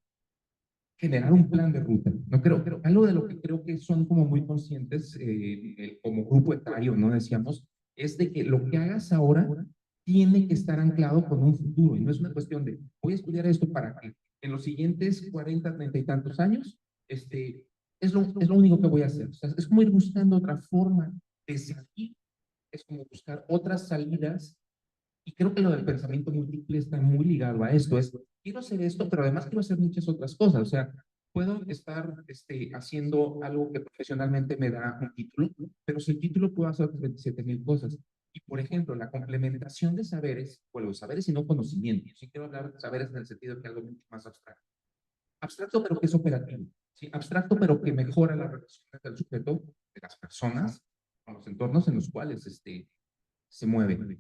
generar un plan de ruta. No creo, algo de lo que creo que son como muy conscientes como grupo etario, ¿no? Decíamos, es de que lo que hagas ahora tiene que estar anclado con un futuro y no es una cuestión de voy a estudiar esto para que en los siguientes 40, 30 y tantos años, es lo único que voy a hacer. O sea, es como ir buscando otra forma de seguir, es como buscar otras salidas y creo que lo del pensamiento múltiple está muy ligado a esto. Es, quiero hacer esto, pero además quiero hacer muchas otras cosas. O sea, puedo estar haciendo algo que profesionalmente me da un título, pero sin título puedo hacer 27,000 cosas. Y, por ejemplo, la complementación de saberes, bueno, saberes y no conocimientos. Sí quiero hablar de saberes en el sentido de que algo mucho más abstracto. Abstracto, pero que es operativo. ¿Sí? Abstracto, pero que mejora las relaciones del sujeto, de las personas, con los entornos en los cuales se mueve.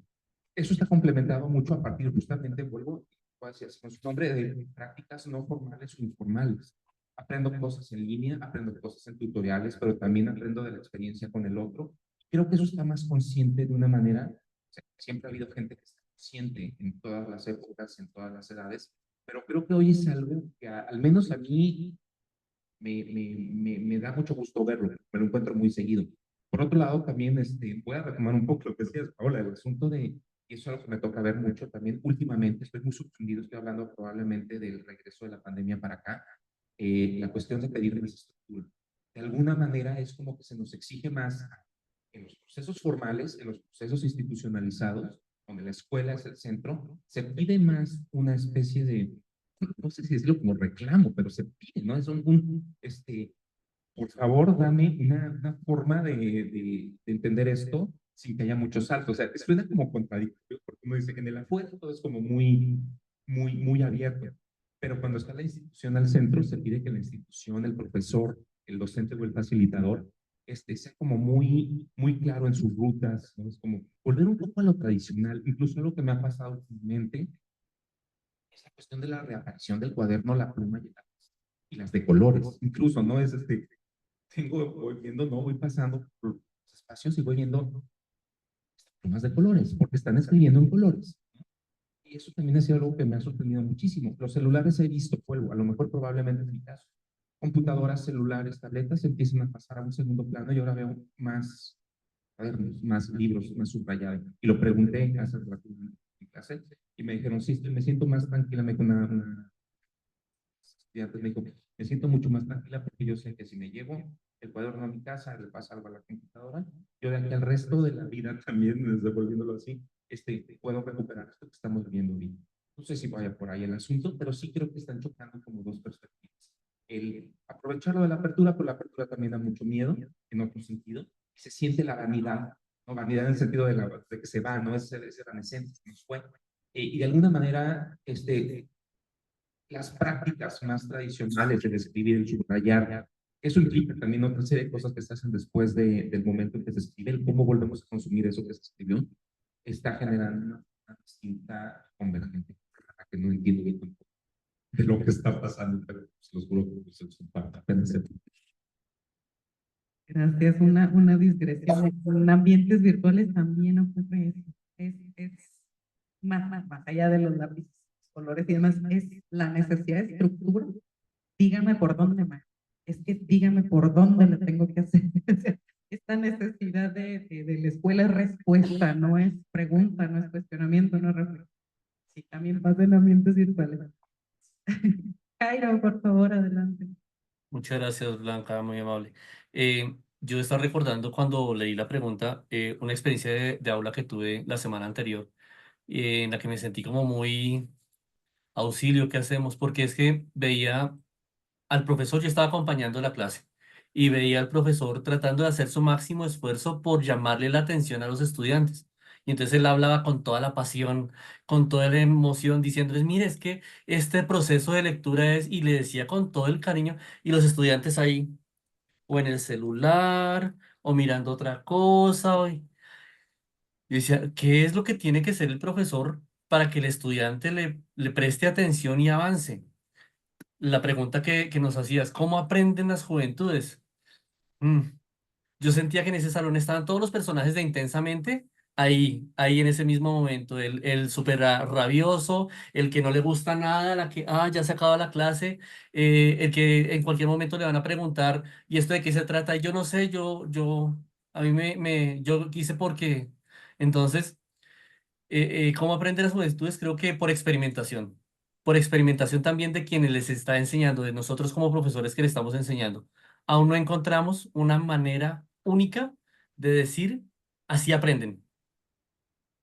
Eso está complementado mucho a partir, justamente, vuelvo, con su nombre, de prácticas no formales o informales. Aprendo cosas en línea, aprendo cosas en tutoriales, pero también aprendo de la experiencia con el otro. Creo que eso está más consciente de una manera, o sea, siempre ha habido gente que está consciente en todas las épocas, en todas las edades, pero creo que hoy es algo que al menos a mí me da mucho gusto verlo, me lo encuentro muy seguido. Por otro lado, también voy a retomar un poco lo que decías, Paola, el asunto de, y eso es algo que me toca ver mucho también últimamente, estoy muy sorprendido, estoy hablando probablemente del regreso de la pandemia para acá, la cuestión de pedir más estructura. De alguna manera es como que se nos exige más en los procesos formales, en los procesos institucionalizados, donde la escuela es el centro, se pide más una especie de, no sé si decirlo como reclamo, pero se pide, ¿no? Es por favor, dame una forma de entender esto sin que haya muchos saltos. O sea, suena como contradictorio, porque uno dice que en el afuera todo es como muy abierto. Pero cuando está la institución al centro, se pide que la institución, el profesor, el docente o el facilitador, sea como muy claro en sus rutas, ¿no? Es como volver un poco a lo tradicional. Incluso algo que me ha pasado últimamente es la cuestión de la reaparición del cuaderno, la pluma y las de colores. Incluso, ¿no? Es voy viendo, no, voy pasando por los espacios y voy viendo plumas de colores, porque están escribiendo en colores. Y eso también ha sido algo que me ha sorprendido muchísimo. Los celulares he visto, vuelvo, a lo mejor probablemente en mi caso, computadoras, celulares, tabletas empiezan a pasar a un segundo plano y ahora veo más cuadernos, más libros, más subrayado. Y lo pregunté hace rato en clase y me dijeron, sí, me siento más tranquila, me dijo una estudiante, me dijo, me siento mucho más tranquila porque yo sé que si me llevo el cuaderno a mi casa, le pasa algo a la computadora, yo de aquí al resto de la vida también, devolviéndolo así, puedo recuperar esto que estamos viendo ahorita. No sé si vaya por ahí el asunto, pero sí creo que están chocando como dos perspectivas. El aprovecharlo de la apertura, pero la apertura también da mucho miedo, en otro sentido, y se siente la vanidad, ¿no? Vanidad en el sentido de que se va, no es ese evanescente que nos fue. Y de alguna manera, las prácticas más tradicionales del escribir, el subrayar, eso implica también otra serie de cosas que se hacen después del momento en que se escribe, el cómo volvemos a consumir eso que se escribió, está generando una distinta convergencia que no entiendo bien tampoco de lo que está pasando, pero se los juro que se los comparto. Gracias. Una digresión. En ambientes virtuales también ocurre eso. Es más allá de los lápices, colores y demás, es la necesidad de estructura. Dígame por dónde, ma. Es que dígame por dónde le tengo que hacer. Esta necesidad de la escuela es respuesta, no es pregunta, no es cuestionamiento, no es reflexión. Sí, también pasa en ambientes virtuales. Jairo, por favor, adelante. Muchas gracias, Blanca, muy amable. Yo estaba recordando cuando leí la pregunta, una experiencia de aula que tuve la semana anterior, en la que me sentí como muy auxilio, ¿qué hacemos? Porque es que veía al profesor, yo estaba acompañando la clase y veía al profesor tratando de hacer su máximo esfuerzo por llamarle la atención a los estudiantes. Y entonces él hablaba con toda la pasión, con toda la emoción, diciéndoles, mire, es que este proceso de lectura es, y le decía con todo el cariño, y los estudiantes ahí. o en el celular, o mirando otra cosa. Y decía, ¿qué es lo que tiene que ser el profesor para que el estudiante le preste atención y avance? La pregunta que nos hacías, ¿cómo aprenden las juventudes? Mm, Yo sentía que en ese salón estaban todos los personajes de Intensamente, ahí en ese mismo momento, el súper rabioso, el que no le gusta nada, la que, ya se acaba la clase, el que en cualquier momento le van a preguntar, ¿y esto de qué se trata? Y yo no sé, a mí yo quise porque, entonces, ¿cómo aprender las juventudes? Creo que por experimentación también de quienes les está enseñando, de nosotros como profesores que le estamos enseñando. Aún no encontramos una manera única de decir, así aprenden.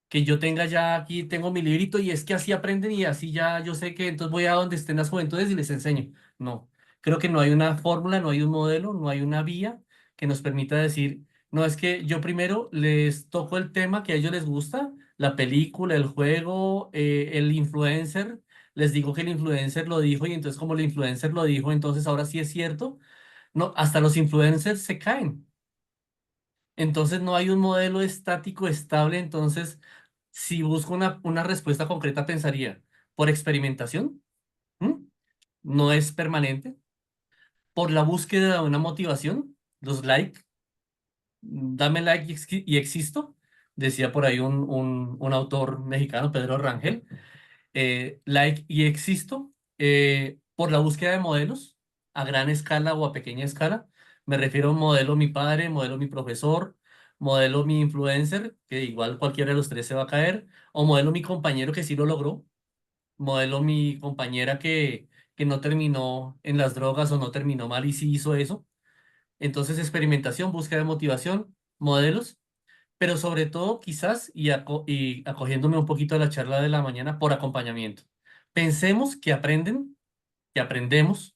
Que yo tenga ya aquí, tengo mi librito y es que así aprenden y así ya yo sé que entonces voy a donde estén las juventudes y les enseño. No, creo que no hay una fórmula, no hay un modelo, no hay una vía que nos permita decir, no, es que yo primero les toco el tema que a ellos les gusta, la película, el juego, el influencer, les digo que el influencer lo dijo y entonces como el influencer lo dijo, entonces ahora sí es cierto. No, hasta los influencers se caen. Entonces no hay un modelo estático estable, entonces si busco una respuesta concreta pensaría, por experimentación, ¿m? No es permanente, por la búsqueda de una motivación, los like, dame like y existo, decía por ahí un autor mexicano, Pedro Rangel, like y existo, por la búsqueda de modelos a gran escala o a pequeña escala. Me refiero a un modelo mi padre, modelo mi profesor, modelo mi influencer, que igual cualquiera de los tres se va a caer, o modelo mi compañero que sí lo logró, modelo mi compañera que no terminó en las drogas o no terminó mal y sí hizo eso. Entonces, experimentación, búsqueda de motivación, modelos, pero sobre todo quizás, y acogiéndome un poquito de la charla de la mañana, por acompañamiento. Pensemos que aprendemos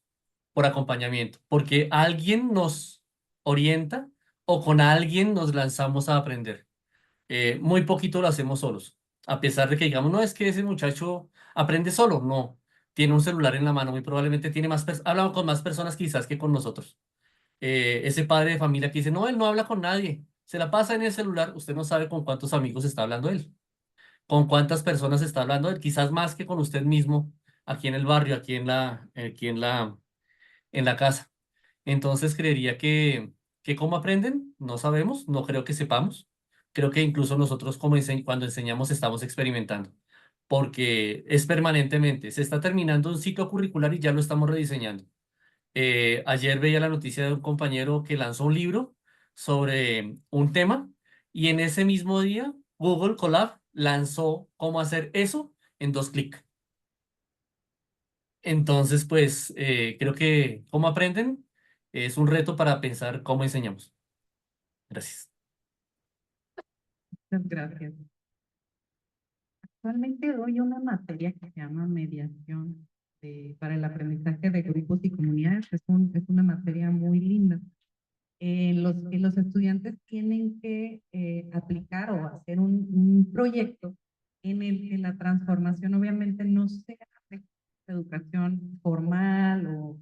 por acompañamiento, porque alguien nos orienta o con alguien nos lanzamos a aprender. Muy poquito lo hacemos solos, a pesar de que digamos, no es que ese muchacho aprende solo, no, tiene un celular en la mano, muy probablemente tiene habla con más personas quizás que con nosotros. Ese padre de familia que dice, no, él no habla con nadie, se la pasa en el celular, usted no sabe con cuántos amigos está hablando él, con cuántas personas está hablando él, quizás más que con usted mismo, aquí en el barrio, en la casa. Entonces creería que cómo aprenden, no sabemos, no creo que sepamos. Creo que incluso nosotros cuando enseñamos estamos experimentando, porque es permanentemente. Se está terminando un ciclo curricular y ya lo estamos rediseñando. Ayer veía la noticia de un compañero que lanzó un libro sobre un tema y en ese mismo día Google Colab lanzó cómo hacer eso en 2 clics. Entonces, pues creo que cómo aprenden es un reto para pensar cómo enseñamos. Gracias. Muchas gracias. Actualmente doy una materia que se llama mediación para el aprendizaje de grupos y comunidades. Es una materia muy linda. Los estudiantes tienen que aplicar o hacer un proyecto en el que la transformación obviamente no se hace educación formal o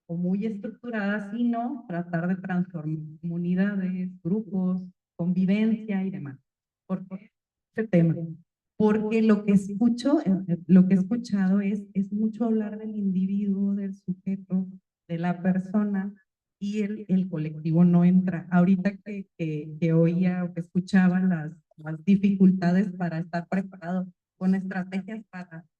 muy estructurada, sino tratar de transformar comunidades, grupos, convivencia y demás. ¿Por qué este tema? Porque lo que he escuchado es mucho hablar del individuo, del sujeto, de la persona, y el colectivo no entra. Ahorita que oía o que escuchaba las dificultades para estar preparado con estrategias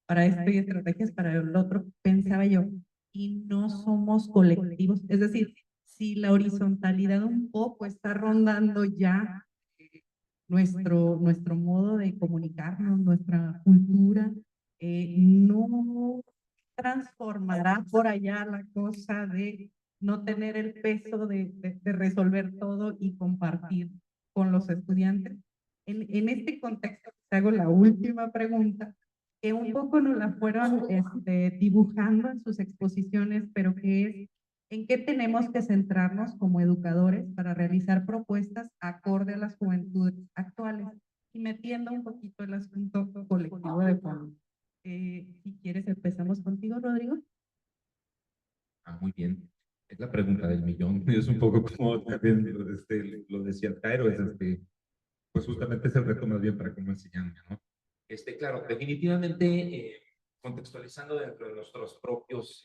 para esto y estrategias para el otro, pensaba yo, y no somos colectivos. Es decir, si la horizontalidad un poco está rondando ya nuestro modo de comunicarnos, nuestra cultura, no transformará por allá la cosa de no tener el peso de resolver todo y compartir con los estudiantes. En este contexto, te hago la última pregunta, que un poco nos la fueron dibujando en sus exposiciones, pero que es en qué tenemos que centrarnos como educadores para realizar propuestas acorde a las juventudes actuales y metiendo un poquito el asunto colectivo de fondo. Si quieres, empezamos contigo, Rodrigo. Muy bien. Es la pregunta del millón. Es un poco como también lo decía Jairo, pues justamente es el reto más bien para cómo enseñarme, ¿no? Claro, definitivamente contextualizando dentro de nuestros propios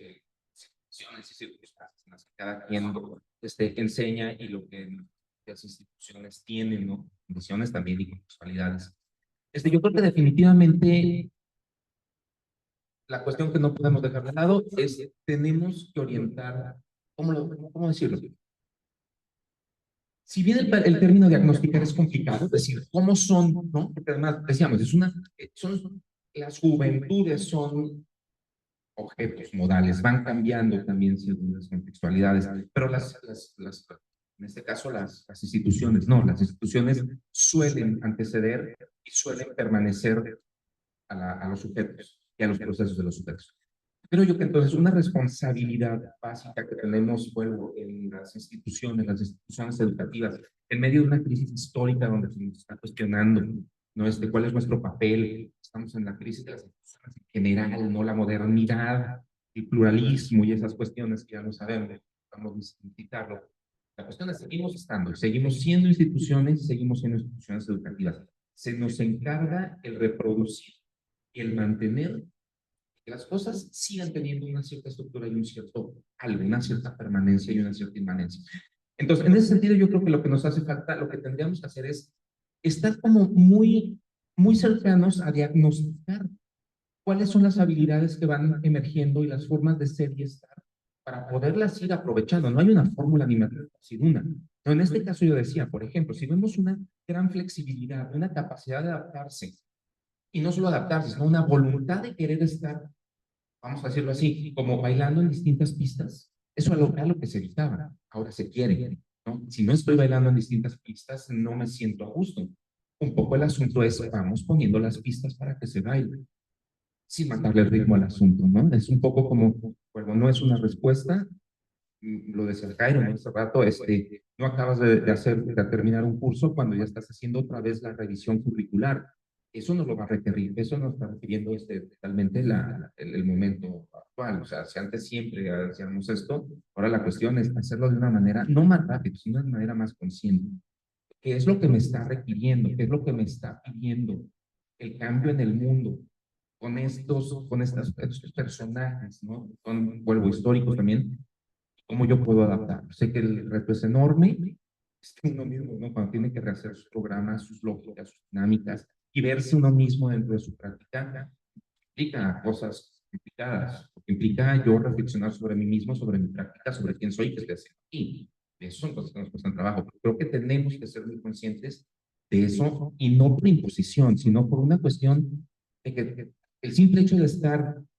situaciones y circunstancias en las que cada quien enseña y lo que las instituciones tienen, ¿no? Condiciones también y contextualidades. Yo creo que definitivamente la cuestión que no podemos dejar de lado es tenemos que orientar, ¿cómo decirlo? Si bien el término diagnosticar es complicado, es decir, ¿cómo son, no? Porque además, decíamos, las juventudes son objetos modales, van cambiando también según las contextualidades, pero en este caso las instituciones, no, las instituciones suelen anteceder y suelen permanecer a los sujetos y a los procesos de los sujetos. Creo yo que entonces una responsabilidad básica que tenemos, vuelvo, en las instituciones educativas, en medio de una crisis histórica donde se nos está cuestionando, ¿no? Cuál es nuestro papel. Estamos en la crisis de las instituciones en general, ¿no? La modernidad, el pluralismo y esas cuestiones que ya no sabemos, vamos a necesitarlo. La cuestión es, seguimos siendo instituciones, seguimos siendo instituciones educativas. Se nos encarga el reproducir y el mantener que las cosas sigan teniendo una cierta estructura y una cierta permanencia y una cierta inmanencia. Entonces, en ese sentido, yo creo que lo que nos hace falta, lo que tendríamos que hacer es estar como muy cercanos a diagnosticar cuáles son las habilidades que van emergiendo y las formas de ser y estar para poderlas ir aprovechando. No hay una fórmula ni materia sin una. No, en este caso yo decía, por ejemplo, si vemos una gran flexibilidad, una capacidad de adaptarse, y no solo adaptarse, sino una voluntad de querer estar, vamos a decirlo así, como bailando en distintas pistas, eso era lo que se evitaba, ahora se quiere, ¿no? Si no estoy bailando en distintas pistas, no me siento a gusto. Un poco el asunto es, vamos poniendo las pistas para que se baile, sin matarle el ritmo al asunto, ¿no? Es un poco como, bueno, no es una respuesta, lo decía Jairo, ¿no? Hace rato, no acabas de terminar un curso cuando ya estás haciendo otra vez la revisión curricular. Eso no lo va a requerir, eso no está requiriendo totalmente el momento actual. O sea, si antes siempre hacíamos esto, ahora la cuestión es hacerlo de una manera, no más rápido, sino de una manera más consciente. ¿Qué es lo que me está requiriendo? ¿Qué es lo que me está pidiendo el cambio en el mundo? Estos personajes, ¿no? Vuelvo históricos también, cómo yo puedo adaptar. Sé que el reto es enorme, es que uno mismo, ¿no? Cuando tiene que rehacer sus programas, sus lógicas, sus dinámicas, y verse uno mismo dentro de su práctica, implica cosas complicadas, porque implica yo reflexionar sobre mí mismo, sobre mi práctica, sobre quién soy, qué estoy haciendo aquí. Eso son cosas que nos cuestan trabajo. Creo que tenemos que ser muy conscientes de eso, y no por imposición, sino por una cuestión de que el simple hecho de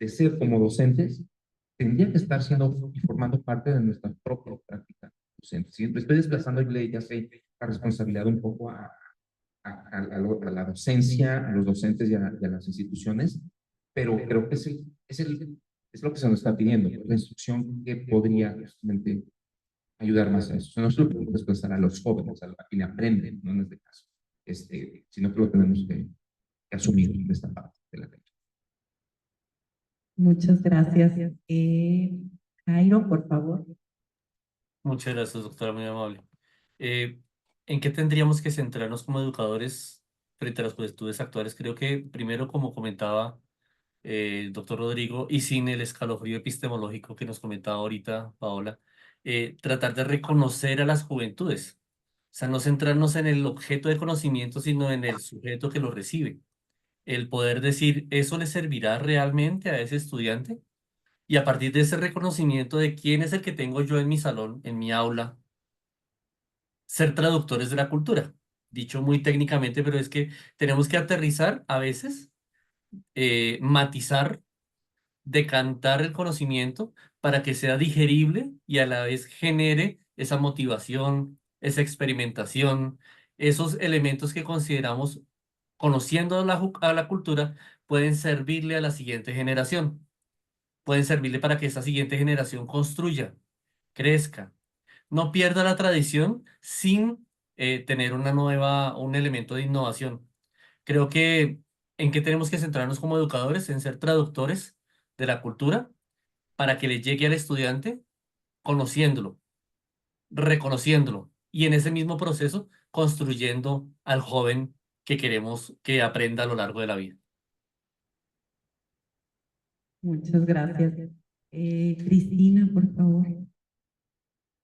ser como docentes, tendría que estar siendo y formando parte de nuestra propia práctica docente. Siempre estoy desplazando, ya sé, la responsabilidad un poco a la docencia, a los docentes y a las instituciones, pero creo que es lo que se nos está pidiendo, la instrucción que podría justamente ayudar más a eso. O sea, no solo podemos desplazar a los jóvenes, a quienes aprenden, no en este caso, sino que lo tenemos que asumir de esta parte de la ley. Muchas gracias. Jairo, por favor. Muchas gracias, doctora, muy amable. ¿En qué tendríamos que centrarnos como educadores frente a las juventudes actuales? Creo que primero, como comentaba el doctor Rodrigo, y sin el escalofrío epistemológico que nos comentaba ahorita Paola, tratar de reconocer a las juventudes. O sea, no centrarnos en el objeto de conocimiento, sino en el sujeto que lo recibe. El poder decir, ¿eso le servirá realmente a ese estudiante? Y a partir de ese reconocimiento de quién es el que tengo yo en mi salón, en mi aula, ser traductores de la cultura. Dicho muy técnicamente, pero es que tenemos que aterrizar a veces, matizar, decantar el conocimiento para que sea digerible y a la vez genere esa motivación, esa experimentación, esos elementos que consideramos, conociendo a la cultura, pueden servirle a la siguiente generación, pueden servirle para que esa siguiente generación construya, crezca, no pierda la tradición sin tener un elemento de innovación. Creo que en qué tenemos que centrarnos como educadores, en ser traductores de la cultura para que le llegue al estudiante conociéndolo, reconociéndolo y en ese mismo proceso construyendo al joven que queremos que aprenda a lo largo de la vida. Muchas gracias. Cristina, por favor.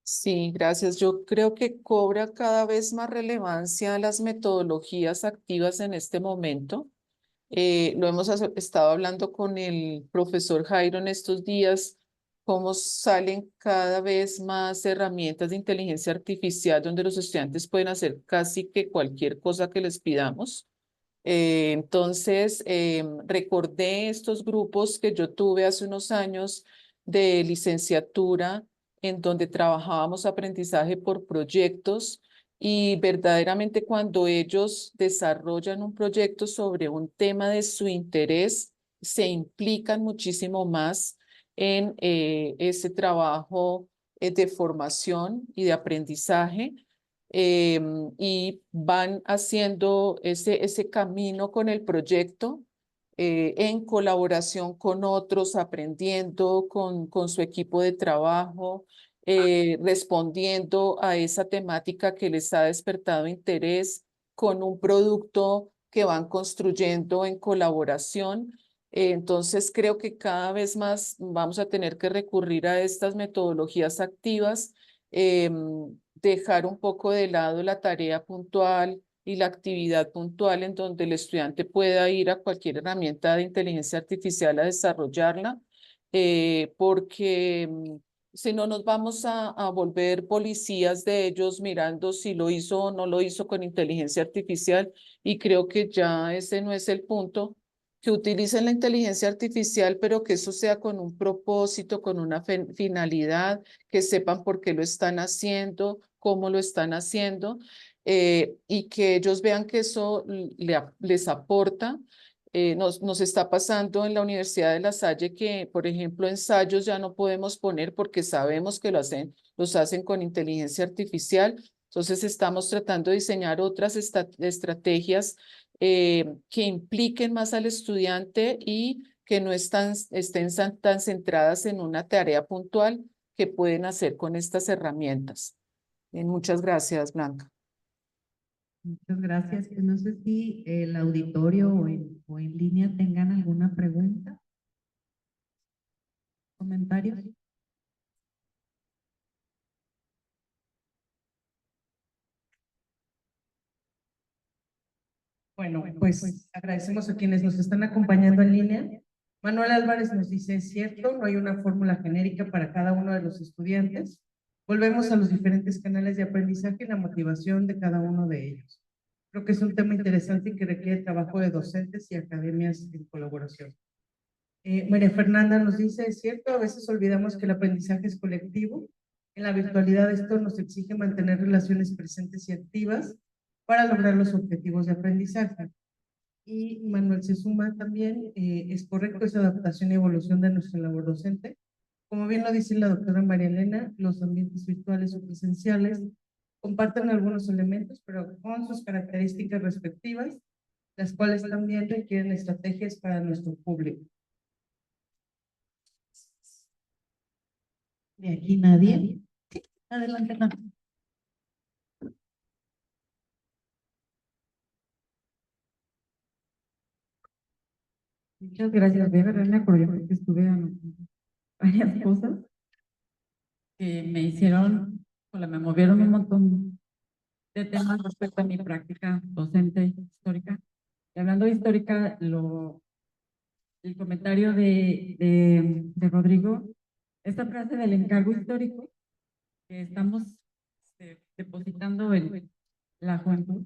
Sí, gracias. Yo creo que cobra cada vez más relevancia las metodologías activas en este momento. Lo hemos estado hablando con el profesor Jairo en estos días, cómo salen cada vez más herramientas de inteligencia artificial donde los estudiantes pueden hacer casi que cualquier cosa que les pidamos. Entonces, recordé estos grupos que yo tuve hace unos años de licenciatura en donde trabajábamos aprendizaje por proyectos y verdaderamente cuando ellos desarrollan un proyecto sobre un tema de su interés, se implican muchísimo más en ese trabajo de formación y de aprendizaje y van haciendo ese camino con el proyecto en colaboración con otros, aprendiendo con su equipo de trabajo, respondiendo a esa temática que les ha despertado interés con un producto que van construyendo en colaboración. Entonces, creo que cada vez más vamos a tener que recurrir a estas metodologías activas, dejar un poco de lado la tarea puntual y la actividad puntual en donde el estudiante pueda ir a cualquier herramienta de inteligencia artificial a desarrollarla, porque si no nos vamos a volver policías de ellos mirando si lo hizo o no lo hizo con inteligencia artificial y creo que ya ese no es el punto, que utilicen la inteligencia artificial, pero que eso sea con un propósito, con una finalidad, que sepan por qué lo están haciendo, cómo lo están haciendo, y que ellos vean que eso les aporta. Nos está pasando en la Universidad de La Salle que, por ejemplo, ensayos ya no podemos poner porque sabemos que los hacen con inteligencia artificial. Entonces estamos tratando de diseñar otras estrategias que impliquen más al estudiante y que no estén tan centradas en una tarea puntual que pueden hacer con estas herramientas. Muchas gracias, Blanca. Muchas gracias. Pues no sé si el auditorio o en línea tengan alguna pregunta, comentarios. Bueno, pues agradecemos a quienes nos están acompañando en línea. Manuel Álvarez nos dice, es cierto, no hay una fórmula genérica para cada uno de los estudiantes. Volvemos a los diferentes canales de aprendizaje y la motivación de cada uno de ellos. Creo que es un tema interesante y que requiere trabajo de docentes y academias en colaboración. María Fernanda nos dice, es cierto, a veces olvidamos que el aprendizaje es colectivo. En la virtualidad esto nos exige mantener relaciones presentes y activas para lograr los objetivos de aprendizaje. Y Manuel se suma también, es correcto esa adaptación y evolución de nuestra labor docente. Como bien lo dice la doctora María Elena, los ambientes virtuales o presenciales comparten algunos elementos, pero con sus características respectivas, las cuales también requieren estrategias para nuestro público. ¿De aquí nadie? Sí, adelante, no. Muchas gracias. Voy a agarrar mi acordeón porque estuve anotando varias cosas que me hicieron, me movieron un montón de temas respecto a mi práctica docente histórica. Y hablando de histórica, el comentario de Rodrigo, esta frase del encargo histórico que estamos depositando en la juventud,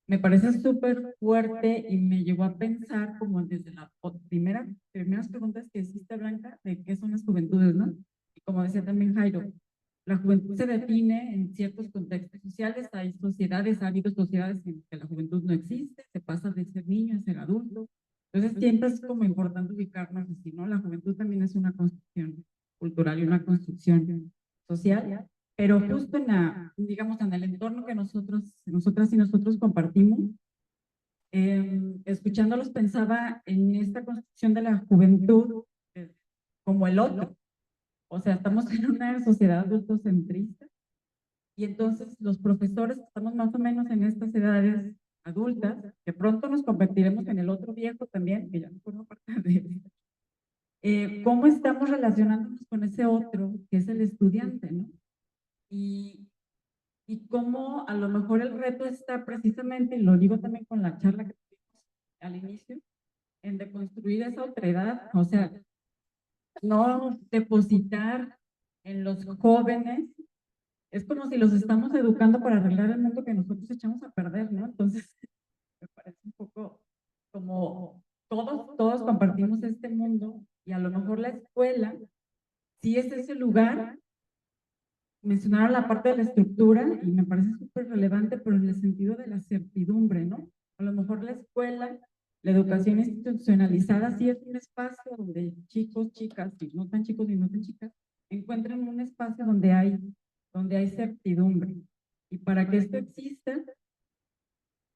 me parece súper fuerte y me llevó a pensar como desde las primeras preguntas que hiciste, Blanca, de qué son las juventudes, ¿no? Y como decía también Jairo, la juventud se define en ciertos contextos sociales, hay sociedades, ha habido sociedades en que la juventud no existe, se pasa de ser niño a ser adulto, entonces siempre es como importante ubicarnos así, ¿no? La juventud también es una construcción cultural y una construcción social, pero justo digamos, en el entorno que nosotras y nosotros compartimos, escuchándolos pensaba en esta construcción de la juventud como el otro, O sea, estamos en una sociedad adultocentrista y entonces los profesores que estamos más o menos en estas edades adultas, que pronto nos convertiremos en el otro viejo también, que ya no forma parte de cómo estamos relacionándonos con ese otro, que es el estudiante, ¿no? Y cómo a lo mejor el reto está precisamente, y lo digo también con la charla que tuvimos al inicio, en deconstruir esa otredad, o sea, no depositar en los jóvenes, es como si los estamos educando para arreglar el mundo que nosotros echamos a perder, ¿no? Entonces, me parece un poco como todos compartimos este mundo y a lo mejor la escuela sí es ese lugar. Mencionaron la parte de la estructura y me parece súper relevante, pero en el sentido de la certidumbre, ¿no? A lo mejor la escuela, la educación institucionalizada, sí es un espacio donde chicos, chicas, y no tan chicos y no tan chicas, encuentran un espacio donde hay certidumbre. Y para que esto exista,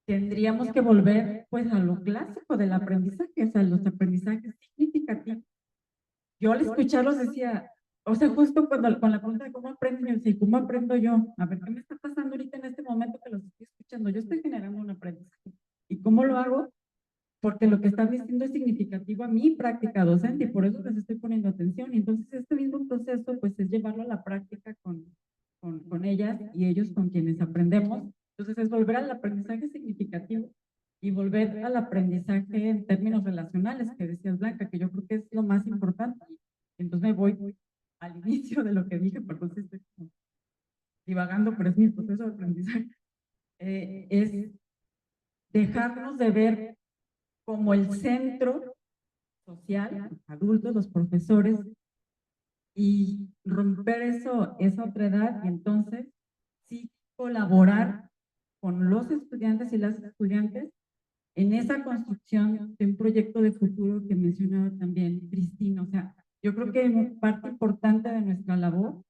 tendríamos que volver pues a lo clásico del aprendizaje, o sea, los aprendizajes significativos. Yo al escucharlos decía, o sea, justo cuando con la pregunta de cómo aprenden, yo decía, ¿cómo aprendo yo? A ver, ¿qué me está pasando ahorita en este momento que los estoy escuchando? Yo estoy generando un aprendizaje. ¿Y cómo lo hago? Porque lo que están diciendo es significativo a mi práctica docente y por eso les estoy poniendo atención. Y entonces este mismo proceso, pues, es llevarlo a la práctica con ellas y ellos con quienes aprendemos. Entonces es volver al aprendizaje significativo y volver al aprendizaje en términos relacionales, que decías, Blanca, que yo creo que es lo más importante. Entonces me voy al inicio de lo que dije, porque estoy como divagando, pero es mi proceso de aprendizaje. Es dejarnos de ver como el centro social, los adultos, los profesores, y romper esa otredad y entonces sí colaborar con los estudiantes y las estudiantes en esa construcción de un proyecto de futuro que mencionaba también Cristina. O sea, yo creo que parte importante de nuestra labor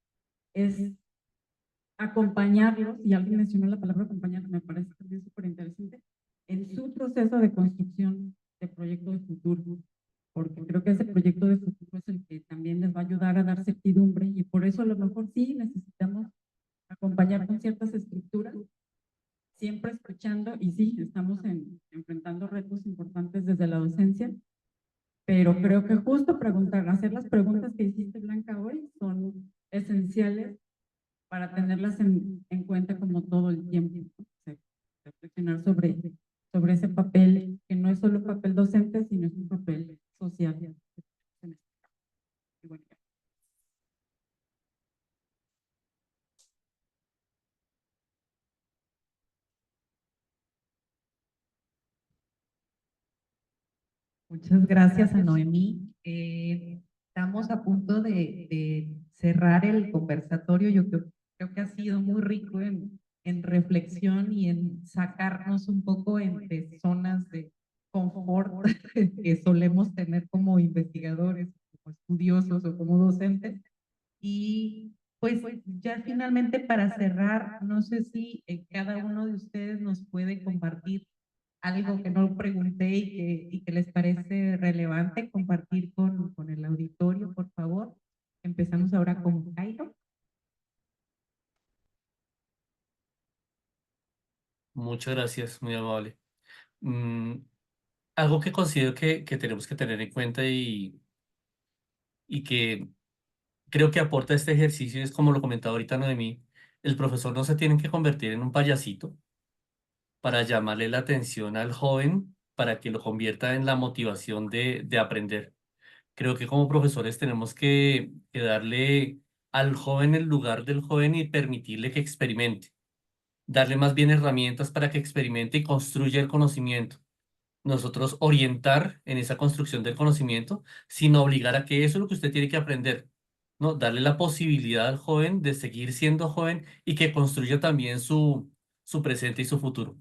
es acompañarlos, y alguien mencionó la palabra acompañar, me parece también súper interesante, en su proceso de construcción de proyecto de futuro, porque creo que ese proyecto de futuro es el que también les va a ayudar a dar certidumbre y por eso a lo mejor sí necesitamos acompañar con ciertas estructuras, siempre escuchando, y sí, estamos enfrentando retos importantes desde la docencia, pero creo que justo preguntar, hacer las preguntas que hiciste, Blanca, hoy son esenciales para tenerlas en cuenta como todo el tiempo, ¿no? O sea, reflexionar sobre ese papel, que no es solo papel docente, sino es un papel social. Bueno, muchas gracias a Noemí. Estamos a punto de cerrar el conversatorio. Yo creo que ha sido muy rico en reflexión y en sacarnos un poco entre zonas de confort que solemos tener como investigadores, como estudiosos o como docentes. Y pues ya finalmente para cerrar, no sé si cada uno de ustedes nos puede compartir algo que no pregunté y que les parece relevante compartir con el auditorio, por favor. Empezamos ahora con Jairo. Muchas gracias, muy amable. Algo que considero que tenemos que tener en cuenta y que creo que aporta este ejercicio es, como lo comentaba ahorita Noemí, el profesor no se tiene que convertir en un payasito para llamarle la atención al joven para que lo convierta en la motivación de aprender. Creo que como profesores tenemos que darle al joven el lugar del joven y permitirle que experimente, darle más bien herramientas para que experimente y construya el conocimiento. Nosotros orientar en esa construcción del conocimiento sin obligar a que eso es lo que usted tiene que aprender, ¿no? Darle la posibilidad al joven de seguir siendo joven y que construya también su presente y su futuro.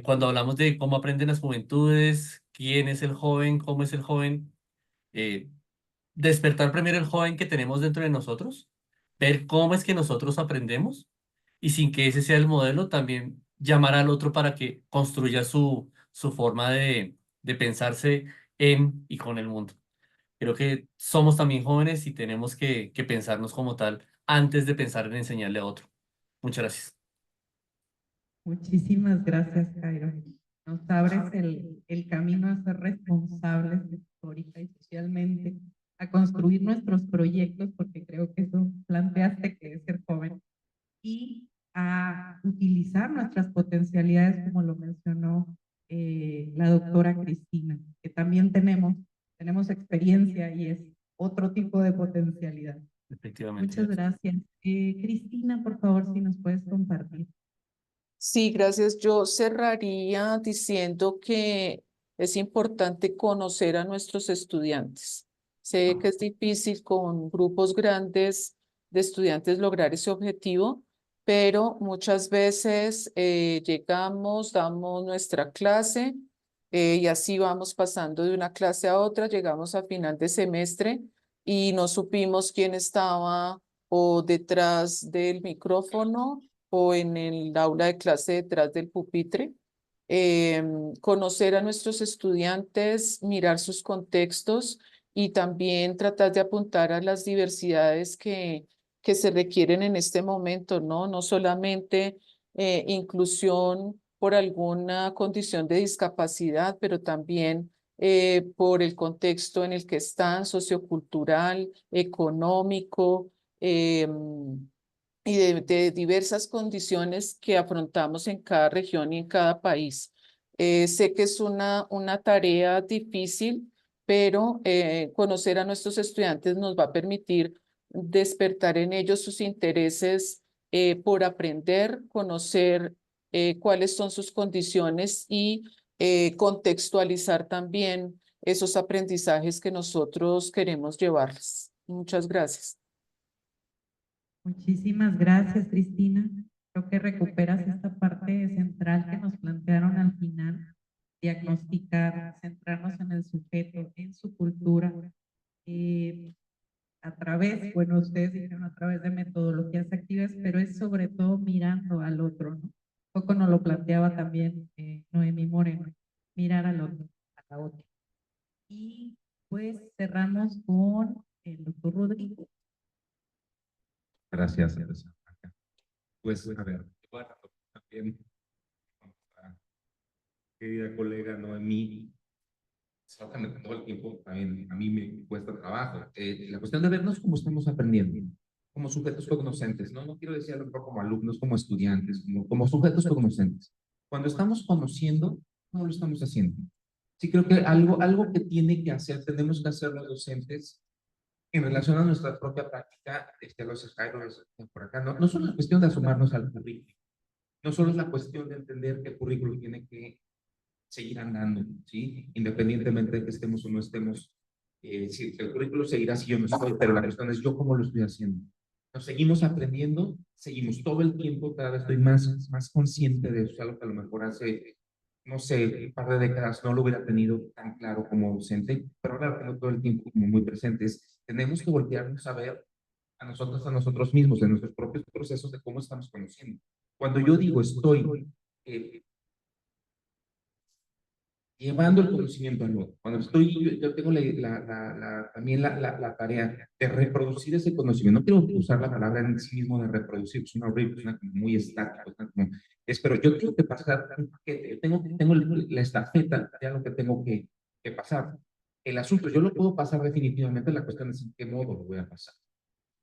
Cuando hablamos de cómo aprenden las juventudes, quién es el joven, cómo es el joven, eh, despertar primero el joven que tenemos dentro de nosotros, ver cómo es que nosotros aprendemos y sin que ese sea el modelo, también llamar al otro para que construya su forma de pensarse en y con el mundo. Creo que somos también jóvenes y tenemos que pensarnos como tal antes de pensar en enseñarle a otro. Muchas gracias. Muchísimas gracias, Jairo. Nos abres el camino a ser responsables histórica y socialmente, a construir nuestros proyectos, porque creo que eso planteaste que es ser joven, y a utilizar nuestras potencialidades, como lo mencionó la doctora Cristina, que también tenemos experiencia y es otro tipo de potencialidad. Efectivamente. Muchas gracias. Cristina, por favor, si nos puedes compartir. Sí, gracias. Yo cerraría diciendo que es importante conocer a nuestros estudiantes. Sé que es difícil con grupos grandes de estudiantes lograr ese objetivo, pero muchas veces llegamos, damos nuestra clase y así vamos pasando de una clase a otra, llegamos a final de semestre y no supimos quién estaba o detrás del micrófono o en el aula de clase detrás del pupitre. Conocer a nuestros estudiantes, mirar sus contextos y también tratar de apuntar a las diversidades que se requieren en este momento, ¿no? No solamente inclusión por alguna condición de discapacidad, pero también por el contexto en el que están, sociocultural, económico, y de diversas condiciones que afrontamos en cada región y en cada país. Sé que es una tarea difícil, pero conocer a nuestros estudiantes nos va a permitir despertar en ellos sus intereses por aprender, conocer cuáles son sus condiciones y contextualizar también esos aprendizajes que nosotros queremos llevarles. Muchas gracias. Muchísimas gracias, Cristina. Creo que recuperas esta parte central que nos plantearon al final, diagnosticar, centrarnos en el sujeto, en su cultura, a través, bueno, ustedes dijeron a través de metodologías activas, pero es sobre todo mirando al otro, ¿no? Un poco nos lo planteaba también Noemí Moreno, mirar al otro, a la otra. Y pues cerramos con el doctor Rodrigo. Gracias, Elsa. Pues, a ver, también a nuestra querida colega Noemí, exactamente todo el tiempo también a mí me cuesta trabajo. La cuestión de vernos como estamos aprendiendo, como sujetos cognoscentes, ¿no? No quiero decir a lo mejor como alumnos, como estudiantes, como sujetos cognoscentes. Cuando estamos conociendo, ¿cómo lo estamos haciendo? Sí, creo que algo que tiene que hacer, tenemos que hacer los docentes en relación a nuestra propia práctica, los Jairo por acá, no solo la cuestión de asomarnos al currículo, no solo es la cuestión de entender que el currículo tiene que seguir andando, ¿sí? Independientemente de que estemos o no estemos, si el currículo seguirá si yo no estoy, pero la cuestión es yo cómo lo estoy haciendo. Nos seguimos aprendiendo, seguimos todo el tiempo, cada vez estoy más consciente de eso, algo que a lo mejor hace, no sé, un par de décadas no lo hubiera tenido tan claro como docente, pero ahora lo tengo todo el tiempo como muy presentes. Tenemos que voltearnos a ver a nosotros mismos, en nuestros propios procesos de cómo estamos conociendo. Cuando yo digo estoy llevando el conocimiento al otro. Cuando yo tengo también la tarea de reproducir ese conocimiento. No quiero usar la palabra en sí mismo de reproducir, es una horrible, suena como muy estático, pero yo tengo que pasar un paquete, yo tengo la estafeta de algo que tengo que pasar. El asunto, yo lo puedo pasar definitivamente, la cuestión es en qué modo lo voy a pasar.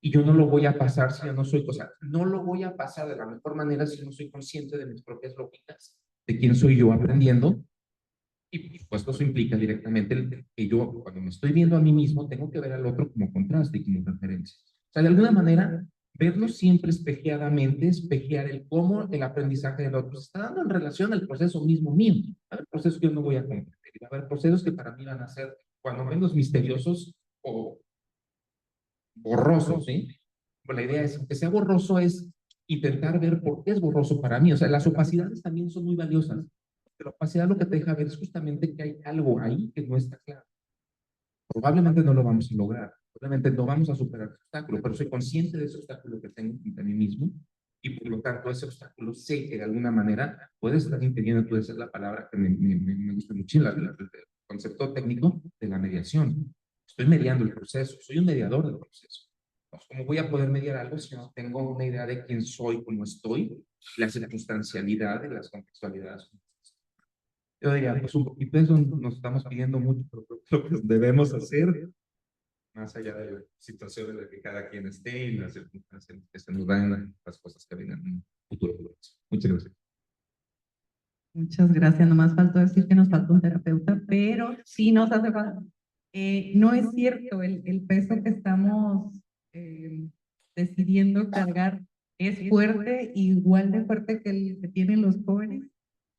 Y yo no lo voy a pasar si yo no soy, o sea, no lo voy a pasar de la mejor manera si no soy consciente de mis propias lógicas, de quién soy yo aprendiendo. Y por supuesto eso implica directamente que yo, cuando me estoy viendo a mí mismo, tengo que ver al otro como contraste y como referencia. O sea, de alguna manera, verlo siempre espejeadamente, espejear el cómo el aprendizaje del otro se está dando en relación al proceso mismo mío. Va a haber procesos que yo no voy a comprender, va a haber procesos que para mí van a ser, cuando menos misteriosos o borrosos, ¿sí? Pues la idea es que sea borroso es intentar ver por qué es borroso para mí. O sea, las opacidades también son muy valiosas. Pero la opacidad lo que te deja ver es justamente que hay algo ahí que no está claro. Probablemente no lo vamos a lograr, probablemente no vamos a superar ese obstáculo, pero soy consciente de ese obstáculo que tengo frente a mí mismo y por lo tanto ese obstáculo sé que de alguna manera puede estar impidiendo, puede ser la palabra que me gusta mucho, el concepto técnico de la mediación. Estoy mediando el proceso, soy un mediador del proceso. Entonces, ¿cómo voy a poder mediar algo si no tengo una idea de quién soy, cómo estoy, la circunstancialidad de las contextualidades? Yo diría, pues un poquito eso nos estamos pidiendo mucho, pero creo que lo que debemos hacer, más allá de la situación en la que cada quien esté y las circunstancias en las que se nos dan las cosas que vienen en un futuro. Muchas gracias. Muchas gracias. Nomás faltó decir que nos falta un terapeuta, pero sí nos hace falta. No es cierto, el peso que estamos decidiendo cargar es fuerte, igual de fuerte que el que tienen los jóvenes,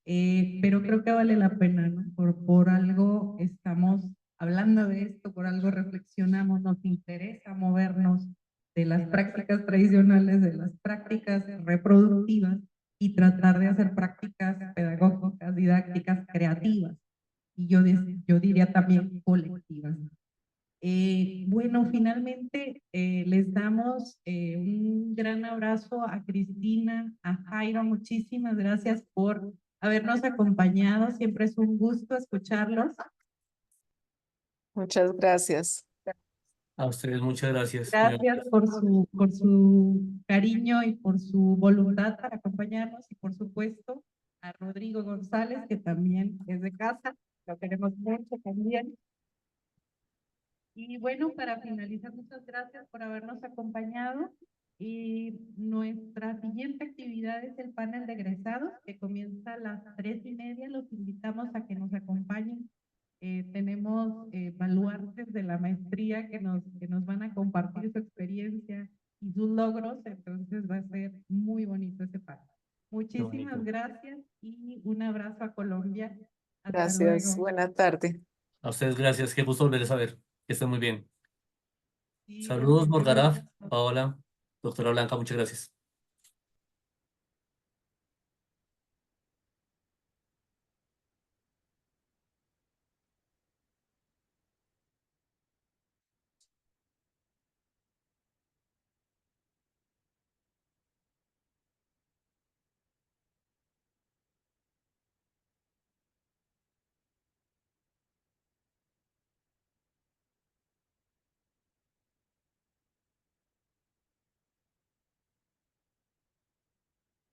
pero creo que vale la pena, ¿no? Por algo estamos hablando de esto, por algo reflexionamos, nos interesa movernos de las prácticas tradicionales, de las prácticas reproductivas y tratar de hacer prácticas pedagógicas, didácticas, creativas. Y yo diría también colectivas. Bueno, finalmente les damos un gran abrazo a Cristina, a Jairo, muchísimas gracias por habernos acompañado, siempre es un gusto escucharlos. Muchas gracias. A ustedes muchas gracias. Gracias por su cariño y por su voluntad para acompañarnos y por supuesto a Rodrigo González, que también es de casa, lo queremos mucho también. Y bueno, para finalizar, muchas gracias por habernos acompañado. Y nuestra siguiente actividad es el panel de egresados, que comienza a las 3:30. Los invitamos a que nos acompañen. Tenemos baluartes de la maestría que nos van a compartir su experiencia y sus logros, entonces va a ser muy bonito ese panel. Muchísimas gracias y un abrazo a Colombia. Hasta Gracias. luego. Buena tarde. A ustedes gracias. Qué gusto volverles a ver. Que estén muy bien. Sí, Saludos, gracias. Morgaraf, Paola, doctora Blanca, muchas gracias.